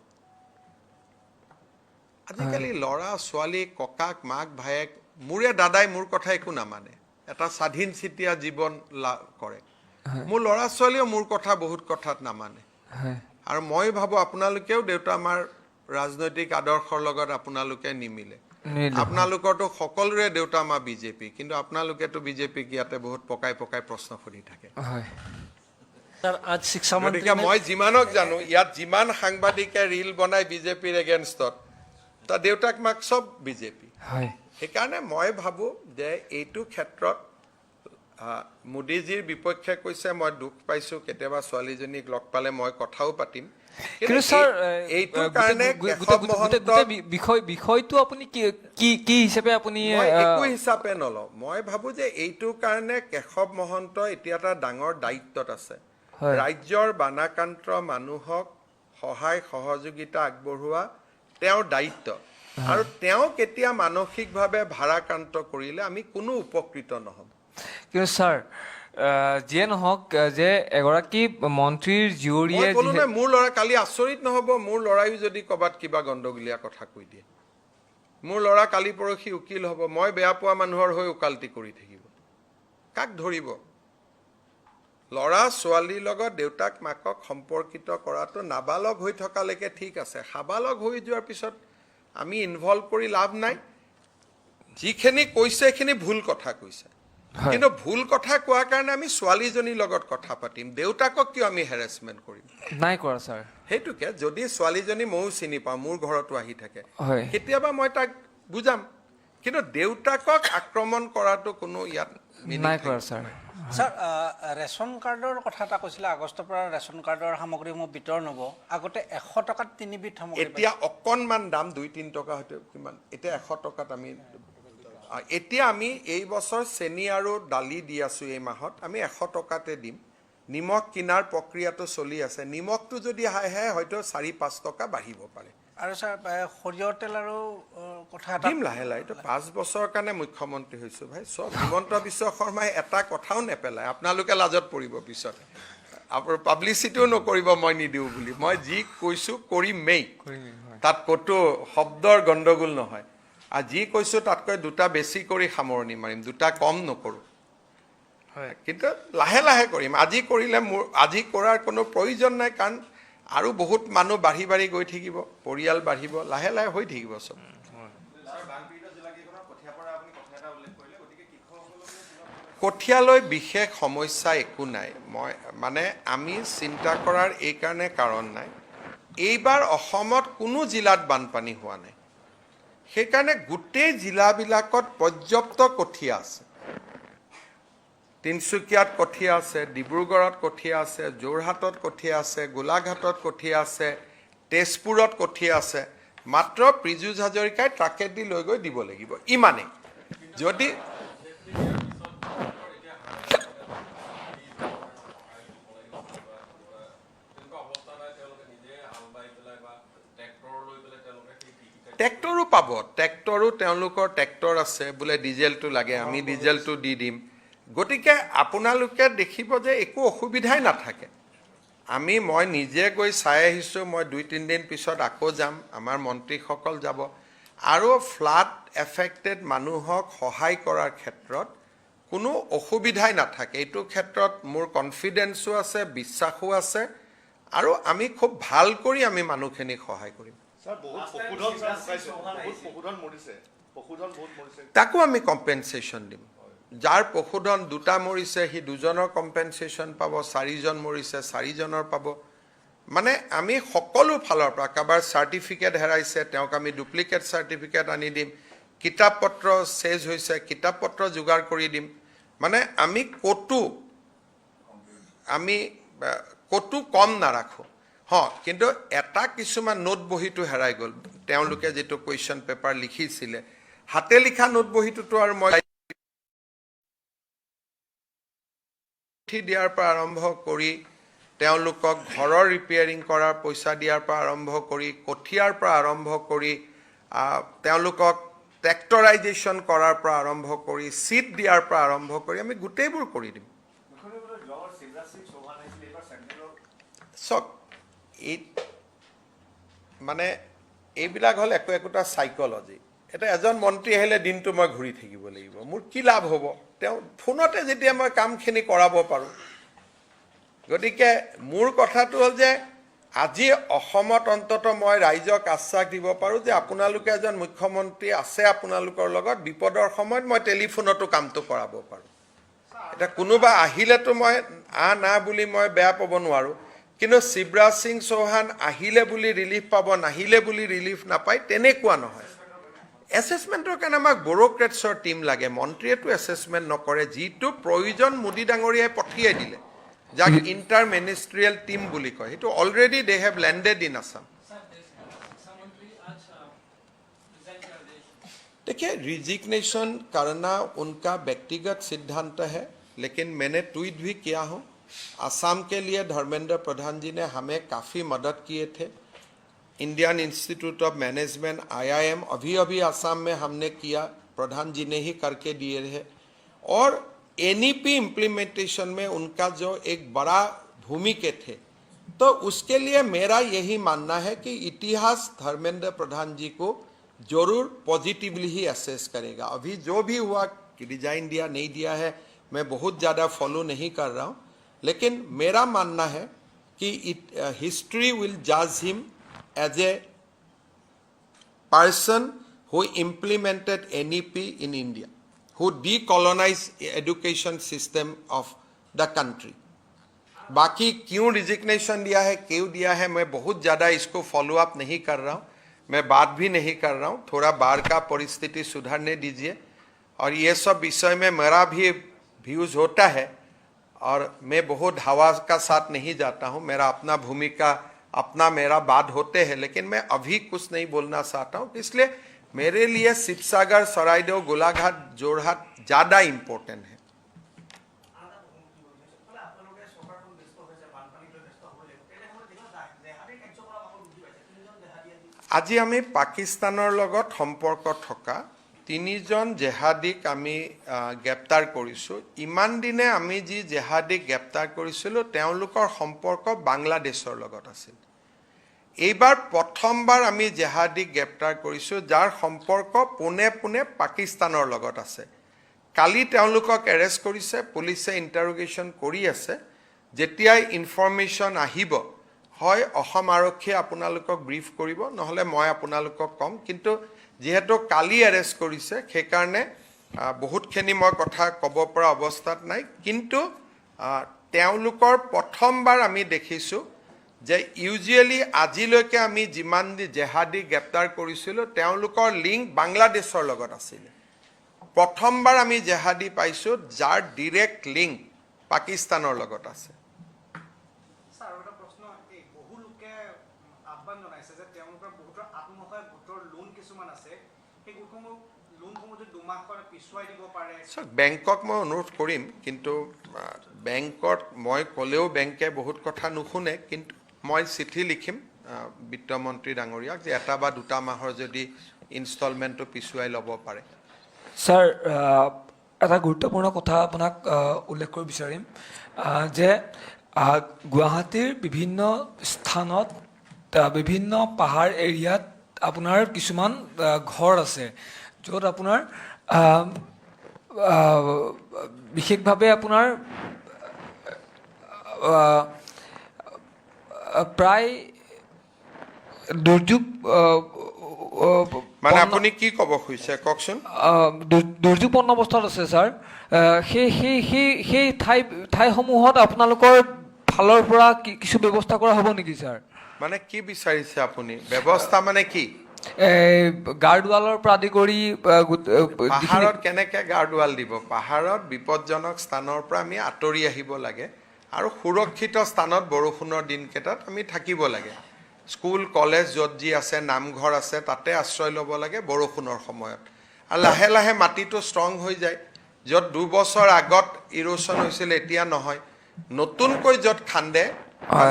আজিকালি ল'ৰা ছোৱালী, ককাক মাক ভায়েক, মোৰে দাদাই মোৰ কথা একো নামানে, এটা স্বাধীন চিতীয়া জীৱন লাভ কৰে। মোৰ ল'ৰা ছোৱালীয়েও মোৰ কথা বহুত কথাত নামানে। আৰু মই ভাবোঁ আপোনালোকেও দেউতা আমাৰ ৰাজনৈতিক আদৰ্শৰ লগত আপোনালোকে নিমিলে। আপোনালোকৰতো সকলোৰে দেউতা আমাৰ বিজেপি, কিন্তু আপোনালোকেতো বিজেপিক ইয়াতে বহুত পকাই পকাই প্ৰশ্ন সুধি থাকে। গতিকে মই যিমানক জানো, ইয়াত যিমান সাংবাদিকে ৰীল বনাই বিজেপিৰ এগেইনষ্টত, তাৰ দেউতাক মাক চব বিজেপি। সেইকাৰণে মই ভাবোঁ যে এইটো ক্ষেত্ৰত মোদীজীৰ বিপক্ষে কৈছে, মই দুখ পাইছোঁ। কেতিয়াবা ছোৱালীজনীক লগ পালে মই কথাও পাতিম। কিন্তু ছাৰ, এইটোৰ কাৰণে বিষয়টো আপুনি কি হিচাপে আপুনি একো হিচাপে নলওঁ। মই ভাবোঁ যে এইটোৰ কাৰণে কেশৱ মহন্ত এতিয়া এটা ডাঙৰ দায়িত্বত আছে। ৰাজ্যৰ বানাক্ৰান্ত মানুহক সহায় সহযোগিতা আগবঢ়োৱা তেওঁৰ দায়িত্ব। আৰু তেওঁক এতিয়া মানসিকভাৱে ভাৰাক্ৰান্ত কৰিলে আমি কোনো উপকৃত নহ'ম। কিন্তু ছাৰ, যিয়ে নহওক যে এগৰাকী মন্ত্ৰীৰ জীয়ৰীয়ে মোৰ ল'ৰা কালি আচৰিত নহ'ব, মোৰ ল'ৰাইও যদি ক'ৰবাত কিবা গণ্ডগোলীয়া কথা কৈ দিয়ে। মোৰ ল'ৰা কালি পৰহি উকিল হ'ব, মই বেয়া পোৱা মানুহৰ হৈ ওকালতি কৰি থাকিব, কাক ধৰিব? ল'ৰা ছোৱালীৰ লগত দেউতাক মাকক সম্পৰ্কিত কৰাটো নাবালক হৈ থকালৈকে ঠিক আছে। সাবালক হৈ যোৱাৰ পিছত আমি ইনভলভ কৰি লাভ নাই। যিখিনি কৈছে সেইখিনি ভুল কথা কৈছে, কিন্তু ভুল কথা কোৱাৰ কাৰণে আমি ছোৱালীজনীৰ লগত কথা পাতিম, দেউতাকক কিয় আমি হেৰেচমেণ্ট কৰিম? নাই কৰা ছাৰ। সেইটোকে যদি ছোৱালীজনী ময়ো চিনি পাওঁ, মোৰ ঘৰতো আহি থাকে, কেতিয়াবা মই তাক বুজাম, কিন্তু দেউতাকক আক্ৰমণ কৰাটো কোনো ইয়াত নাই কৰা ছাৰ। ছাৰ, ৰেচন কাৰ্ডৰ কথা এটা কৈছিলে, আগষ্টৰ পৰা ৰেচন কাৰ্ডৰ সামগ্ৰীসমূহ বিতৰণ হ'ব। আগতে 100 টকাত 3বিধ সামগ্ৰী, এতিয়া অকণমান দাম 2-3 টকা হয়তো কিমান, এতিয়া 100 টকাত আমি এতিয়া আমি এই বছৰ চেনি আৰু দালি দি আছোঁ। এই মাহত আমি 100 টকাতে দিম। নিমখ কিনাৰ প্ৰক্ৰিয়াটো চলি আছে। নিমখটো যদি আহে হয়তো 4-5 টকা বাঢ়িব পাৰে। আৰু ছাৰ, সৰিয়হ তেল আৰু কথা দিম লাহে লাহে। 5 বছৰৰ কাৰণে মুখ্যমন্ত্ৰী হৈছোঁ ভাই। চব হিমন্ত বিশ্ব শৰ্মাই এটা কথাও নেপেলায়, আপোনালোকে লাজত পৰিব পিছত। আপোনাৰ পাব্লিচিটিও নকৰিব মই নিদিওঁ বুলি। মই যি কৈছোঁ কৰিমেই, তাত ক'তো শব্দৰ গণ্ডগোল নহয়। আৰু যি কৈছোঁ তাতকৈ 2টা বেছি কৰি সামৰণি মাৰিম, 2টা কম নকৰোঁ। কিন্তু লাহে লাহে কৰিম। আজি কৰিলে আজি কৰাৰ কোনো প্ৰয়োজন নাই, কাৰণ আৰু বহুত মানুহ বাঢ়ি বাঢ়ি গৈ থাকিব, পৰিয়াল বাঢ়িব, লাহে লাহে হৈ থাকিব চব। কঠীয়ালৈ বিশেষ সমস্যা একো নাই। আমি চিন্তা কৰাৰ এইকাৰণে কাৰণ নাই, এইবাৰ অসমত কোনো জিলাত বানপানী হোৱা নাই। সেইকাৰণে গোটেই জিলাবিলাকত পৰ্যাপ্ত কঠীয়া আছে। তিনিচুকীয়াত কঠীয়া আছে, ডিব্ৰুগড়ত কঠীয়া আছে, যোৰহাটত কঠীয়া আছে, গোলাঘাটত কঠীয়া আছে, তেজপুৰত কঠীয়া আছে। মাত্ৰ পীযুষ হাজৰিকাই ট্ৰাকেদি লৈ গৈ দিব লাগিব, ইমানেই। যদি ট্ৰেক্টৰো পাব, ট্ৰেক্টৰো তেওঁলোকৰ ট্ৰেক্টৰ আছে, বোলে ডিজেলটো লাগে, আমি ডিজেলটো দি দিম। গতিকে আপোনালোকে দেখিব যে একো অসুবিধাই নাথাকে। মই নিজে গৈ চাই আহিছোঁ, মই 2-3 দিন পিছত আকৌ যাম, আমাৰ মন্ত্ৰীসকল যাব। আৰু ফ্লাড এফেক্টেড মানুহক সহায় কৰাৰ ক্ষেত্ৰত কোনো অসুবিধাই নাথাকে। এইটো ক্ষেত্ৰত মোৰ কনফিডেন্সো আছে, বিশ্বাসো আছে, আৰু আমি খুব ভাল কৰি আমি মানুহখিনিক সহায় কৰিম। তাকো আমি কম্পেনচেশ্যন দিম। যাৰ পশুধন 2টা মৰিছে সি 2জনৰ কম্পেনচেশ্যন পাব, 4জন মৰিছে 4জনৰ পাব। মানে আমি সকলো ফালৰ পৰা, কাৰোবাৰ চাৰ্টিফিকেট হেৰাইছে তেওঁক আমি ডুপ্লিকেট চাৰ্টিফিকেট আনি দিম, কিতাপ পত্ৰ চেজ হৈছে কিতাপ পত্ৰ যোগাৰ কৰি দিম। মানে আমি ক'তো কম নাৰাখোঁ। কিন্তু এটা কিছুমান নোট বহীটো হেৰাই গ'ল, তেওঁলোকে যিটো কুৱেশ্যন পেপাৰ লিখিছিলে হাতে লিখা নোট বহীটোতো আৰু মই দিয়াৰ পৰা আৰম্ভ কৰি তেওঁলোকক ঘৰৰ ৰিপেয়াৰিং কৰাৰ পইচা দিয়াৰ পৰা আৰম্ভ কৰি কঠীয়াৰ পৰা আৰম্ভ কৰি তেওঁলোকক ট্ৰেক্টৰাইজেশ্যন কৰাৰ পৰা আৰম্ভ কৰি চিট দিয়াৰ পৰা আৰম্ভ কৰি আমি গোটেইবোৰ কৰি দিম। চক মানে এইবিলাক হ'ল একোটা চাইকলজি। এটা এজন মন্ত্ৰী আহিলে দিনটো মই ঘূৰি থাকিব লাগিব, মোৰ কি লাভ হ'ব? তেওঁ ফোনতে যেতিয়া মই কামখিনি কৰাব পাৰোঁ। গতিকে মোৰ কথাটো হ'ল যে আজি অসমত অন্তত মই ৰাইজক আশ্বাস দিব পাৰোঁ যে আপোনালোকে এজন মুখ্যমন্ত্ৰী আছে আপোনালোকৰ লগত, বিপদৰ সময়ত মই টেলিফোনতো কামটো কৰাব পাৰোঁ। এতিয়া কোনোবা আহিলেতো মই না বুলি মই বেয়া পাব নোৱাৰোঁ, কিন্তু শিৱৰাজ সিং চৌহান আহিলে বুলি ৰিলিফ পাব, নাহিলে বুলি ৰিলিফ নাপায় তেনেকুৱা নহয়। এছেছমেণ্টৰ কাৰণে আমাক ব্যুৰ'ক্ৰেটছৰ টীম লাগে, মন্ত্ৰীয়েতো এছেছমেণ্ট নকৰে। যিটো প্ৰয়োজন মোদী ডাঙৰীয়াই পঠিয়াই দিলে, যাক ইণ্টাৰ মিনিষ্ট্ৰিয়েল টিম বুলি কয়, সেইটো already they have landed in Assam. देखिए रिजिग्नेशन करना उनका व्यक्तिगत सिद्धांत है, लेकिन मैंने ट्वीट भी किया हूँ। असम के लिए धर्मेंद्र प्रधान जी ने हमें काफ़ी मदद किए थे। Indian institute of management IIM अभी असम में हमने किया, प्रधान जी ने ही करके दिए है। और NEP इम्प्लीमेंटेशन में उनका जो एक बड़ा भूमिका थे, तो उसके लिए मेरा यही मानना है कि इतिहास धर्मेंद्र प्रधान जी को जरूर पॉजिटिवली ही असेस करेगा। अभी जो भी हुआ कि रिजाइन दिया नहीं दिया है मैं बहुत ज़्यादा फॉलो नहीं कर रहा हूँ, लेकिन मेरा मानना है कि हिस्ट्री विल जज him as a person who implemented NEP in India, who decolonized education system of the country. बाकी क्यों रिजिग्नेशन दिया है, क्यों दिया है, मैं बहुत ज़्यादा इसको फॉलो अप नहीं कर रहा हूँ, मैं बात भी नहीं कर रहा हूँ। थोड़ा बाहर का परिस्थिति सुधारने दीजिए, और ये सब विषय में मेरा भी व्यूज़ होता है, और मैं बहुत हवा का साथ नहीं जाता हूँ। मेरा अपना भूमिका अपना मेरा बात होते हैं, लेकिन मैं अभी कुछ नहीं बोलना चाहता हूँ। इसलिए मेरे लिए शिवसागर, सरायदेव, गोलाघाट, जोरहाट ज़्यादा इम्पोर्टेंट है। আজি আমি পাকিস্তানৰ লগত সম্পৰ্ক থকা 3জন জেহাদীক আমি গ্ৰেপ্তাৰ কৰিছোঁ। ইমান দিনে আমি যি জেহাদীক গ্ৰেপ্তাৰ কৰিছিলোঁ তেওঁলোকৰ সম্পৰ্ক বাংলাদেশৰ লগত আছিল। এইবাৰ প্ৰথমবাৰ আমি জেহাদীক গ্ৰেপ্তাৰ কৰিছোঁ যাৰ সম্পৰ্ক পোনে পাকিস্তানৰ লগত আছে। কালি তেওঁলোকক এৰেষ্ট কৰিছে, পুলিচে ইণ্টাৰোগেশ্যন কৰি আছে। যেতিয়াই ইনফৰমেশ্যন আহিব হয় অসম আৰক্ষীয়ে আপোনালোকক ব্ৰিফ কৰিব, নহ'লে মই আপোনালোকক ক'ম। কিন্তু যেহেতু কালি এৰেষ্ট কৰিছে সেইকাৰণে বহুতখিনি মই কথা ক'ব পৰা অৱস্থাত নাই। কিন্তু তেওঁলোকৰ প্ৰথমবাৰ আমি দেখিছোঁ যে ইউজুৱেলি আজিলৈকে আমি যিমান জেহাদী গ্ৰেপ্তাৰ কৰিছিলোঁ তেওঁলোকৰ লিংক বাংলাদেশৰ লগত আছিলে। প্ৰথমবাৰ আমি জেহাদী পাইছোঁ যাৰ ডিৰেক্ট লিংক পাকিস্তানৰ লগত আছে। বেংকক মই অনুৰোধ কৰিম, কিন্তু বেংকত মই ক'লেও বেংকে বহুত কথা নুশুনে। কিন্তু মই চিঠি লিখিম বিত্তমন্ত্ৰী ডাঙৰীয়াক যে 1 বা 2 মাহৰ যদি ইনষ্টলমেণ্টটো পিছুৱাই ল'ব পাৰে। ছাৰ, এটা গুৰুত্বপূৰ্ণ কথা আপোনাক উল্লেখ কৰিব বিচাৰিম যে গুৱাহাটীৰ বিভিন্ন স্থানত বিভিন্ন পাহাৰ এৰিয়াত আপোনাৰ কিছুমান ঘৰ আছে য'ত আপোনাৰ বিশেষভাৱে আপোনাৰ প্ৰায় দুৰ্যোগ মানে আপুনি কি ক'ব খুজিছে কওকচোন দুৰ্যোগপন্ন অৱস্থাত আছে ছাৰ সেই ঠাইসমূহত আপোনালোকৰ ফালৰ পৰা কিছু ব্যৱস্থা কৰা হ'ব নেকি ছাৰ মানে কি বিচাৰিছে আপুনি ব্যৱস্থা মানে কি গাৰ্ডৱালৰ পৰা আদি কৰি পাহাৰত কেনেকৈ গাৰ্ডৱাল দিব পাহাৰত বিপদজনক স্থানৰ পৰা আমি আঁতৰি আহিব লাগে আৰু সুৰক্ষিত স্থানত বৰষুণৰ দিনকেইটাত আমি থাকিব লাগে স্কুল কলেজ য'ত যি আছে নামঘৰ আছে তাতে আশ্ৰয় ল'ব লাগে বৰষুণৰ সময়ত আৰু লাহে লাহে মাটিটো ষ্ট্ৰং হৈ যায় য'ত 2 বছৰ আগত ইৰোশ্যন হৈছিল এতিয়া নহয় নতুনকৈ য'ত খান্দে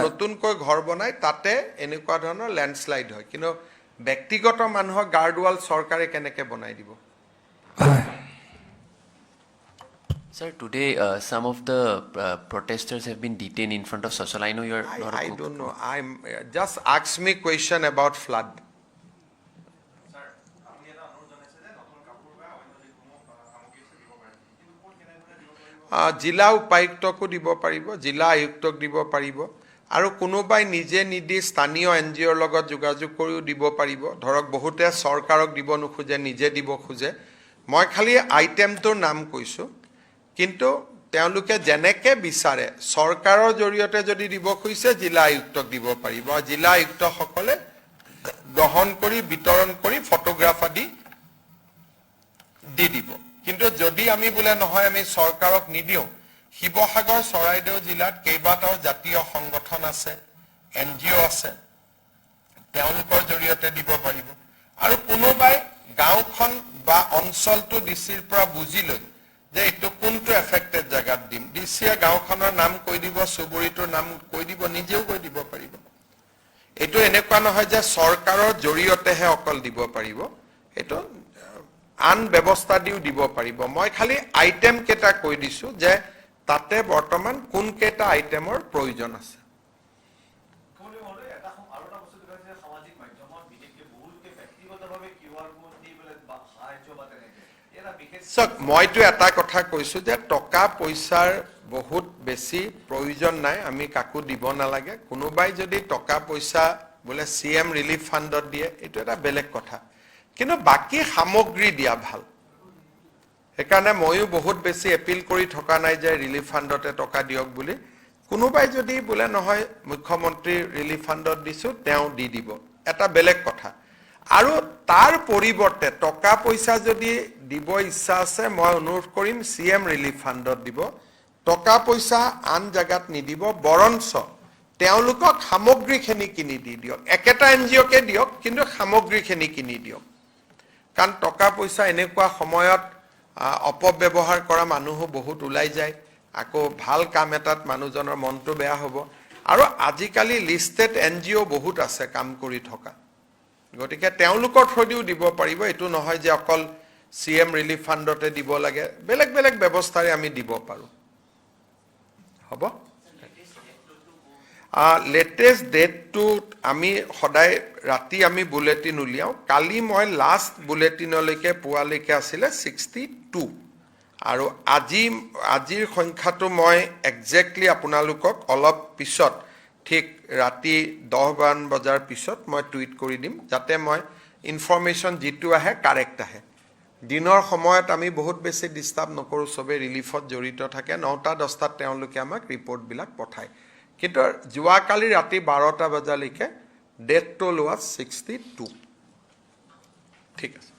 নতুনকৈ ঘৰ বনায় তাতে এনেকুৱা ধৰণৰ লেণ্ডশ্লাইড হয় কিন্তু ব্যক্তিগত মানুহক গাৰ্ডৱাল চৰকাৰে কেনেকৈ বনাই দিব Sir, today some of the protesters have been detained in front of Social. I know you are not a I don't know. I'm just ask me question about flood. জিলা উপায়ুক্তকো দিব পাৰিব জিলা আয়ুক্তক দিব পাৰিব আৰু কোনোবাই নিজে নিদি স্থানীয় NGOৰ লগত যোগাযোগ কৰিও দিব পাৰিব ধৰক বহুতে চৰকাৰক দিব নোখোজে নিজে দিব খোজে মই খালি আইটেমটোৰ নাম কৈছোঁ কিন্তু তেওঁলোকে যেনেকৈ বিচাৰে চৰকাৰৰ জৰিয়তে যদি দিব খুজিছে জিলা আয়ুক্তক দিব পাৰিব আৰু জিলা আয়ুক্তসকলে গ্ৰহণ কৰি বিতৰণ কৰি ফটোগ্ৰাফ আদি দি দিব কিন্তু যদি আমি বোলে নহয় আমি চৰকাৰক নিদিওঁ শিৱসাগৰ চৰাইদেউ জিলাত কেইবাটাও জাতীয় সংগঠন আছে NGO আছে তেওঁলোকৰ জৰিয়তে দিব পাৰিব আৰু কোনোবাই গাঁওখন বা অঞ্চলটো ডিচিৰ পৰা বুজি লৈ যে এইটো কোনটো এফেক্টেড জায়গাত দিম ডিচিয়ে গাঁওখনৰ নাম কৈ দিব চুবুৰীটোৰ নাম কৈ দিব নিজেও কৈ দিব পাৰিব এইটো এনেকুৱা নহয় যে চৰকাৰৰ জৰিয়তেহে অকল দিব পাৰিব এইটো আন ব্যৱস্থা দিও দিব পাৰিব মই খালি আইটেম কেইটা কৈ দিছোঁ যে তাতে বৰ্তমান কোন কেইটা আইটেমৰ প্ৰয়োজন আছে মইতো এটা কথা কৈছোঁ যে টকা পইচাৰ বহুত বেছি প্ৰয়োজন নাই আমি কাকো দিব নালাগে কোনোবাই যদি টকা পইচা বোলে CM ৰিলিফ ফাণ্ডত দিয়ে এইটো এটা বেলেগ কথা কিন্তু বাকি সামগ্ৰী দিয়া ভাল সেইকাৰণে ময়ো বহুত বেছি এপিল কৰি থকা নাই যে ৰিলিফ ফাণ্ডতে টকা দিয়ক বুলি কোনোবাই যদি বোলে নহয় মুখ্যমন্ত্ৰী ৰিলিফ ফাণ্ডত দিছোঁ তেওঁ দি দিব এটা বেলেগ কথা আৰু তাৰ পৰিৱৰ্তে টকা পইচা যদি দিব ইচ্ছা আছে মই অনুৰোধ কৰিম CM ৰিলিফ ফাণ্ডত দিব টকা পইচা আন জায়গাত নিদিব বৰঞ্চ তেওঁলোকক সামগ্ৰীখিনি কিনি দি দিয়ক একেটা NGOকে দিয়ক কিন্তু সামগ্ৰীখিনি কিনি দিয়ক কাৰণ টকা পইচা এনেকুৱা সময়ত অপব্যৱহাৰ কৰা মানুহো বহুত ওলাই যায় আকৌ ভাল কাম এটাত মানুহজনৰ মনটো বেয়া হ'ব আৰু আজিকালি লিষ্টেড NGO বহুত আছে কাম কৰি থকা গতিকে তেওঁলোকৰ থ্ৰুদিও দিব পাৰিব এইটো নহয় যে অকল CM ৰিলিফ ফাণ্ডতে দিব লাগে বেলেগ বেলেগ ব্যৱস্থাৰে আমি দিব পাৰোঁ হ'ব লেটেষ্ট ডেটটো আমি সদায় ৰাতি আমি বুলেটিন উলিয়াওঁ কালি মই লাষ্ট বুলেটিনলৈকে পোৱালৈকে আছিলে 62 আৰু আজিৰ সংখ্যাটো মই একজেক্টলি আপোনালোকক অলপ পিছত ঠিক ৰাতি 10-12 বজাৰ পিছত মই টুইট কৰি দিম যাতে মই ইনফৰমেশ্যন যিটো আহে কাৰেক্ট আহে দিনৰ সময়ত আমি বহুত বেছি ডিষ্টাৰ্ব নকৰোঁ চবেই ৰিলিফত জড়িত থাকে 9টা-10টাত তেওঁলোকে আমাক ৰিপৰ্টবিলাক পঠায় কিন্তু যোৱাকালি ৰাতি 12টা বজালৈকে ডেটটো লোৱা 62 ঠিক আছে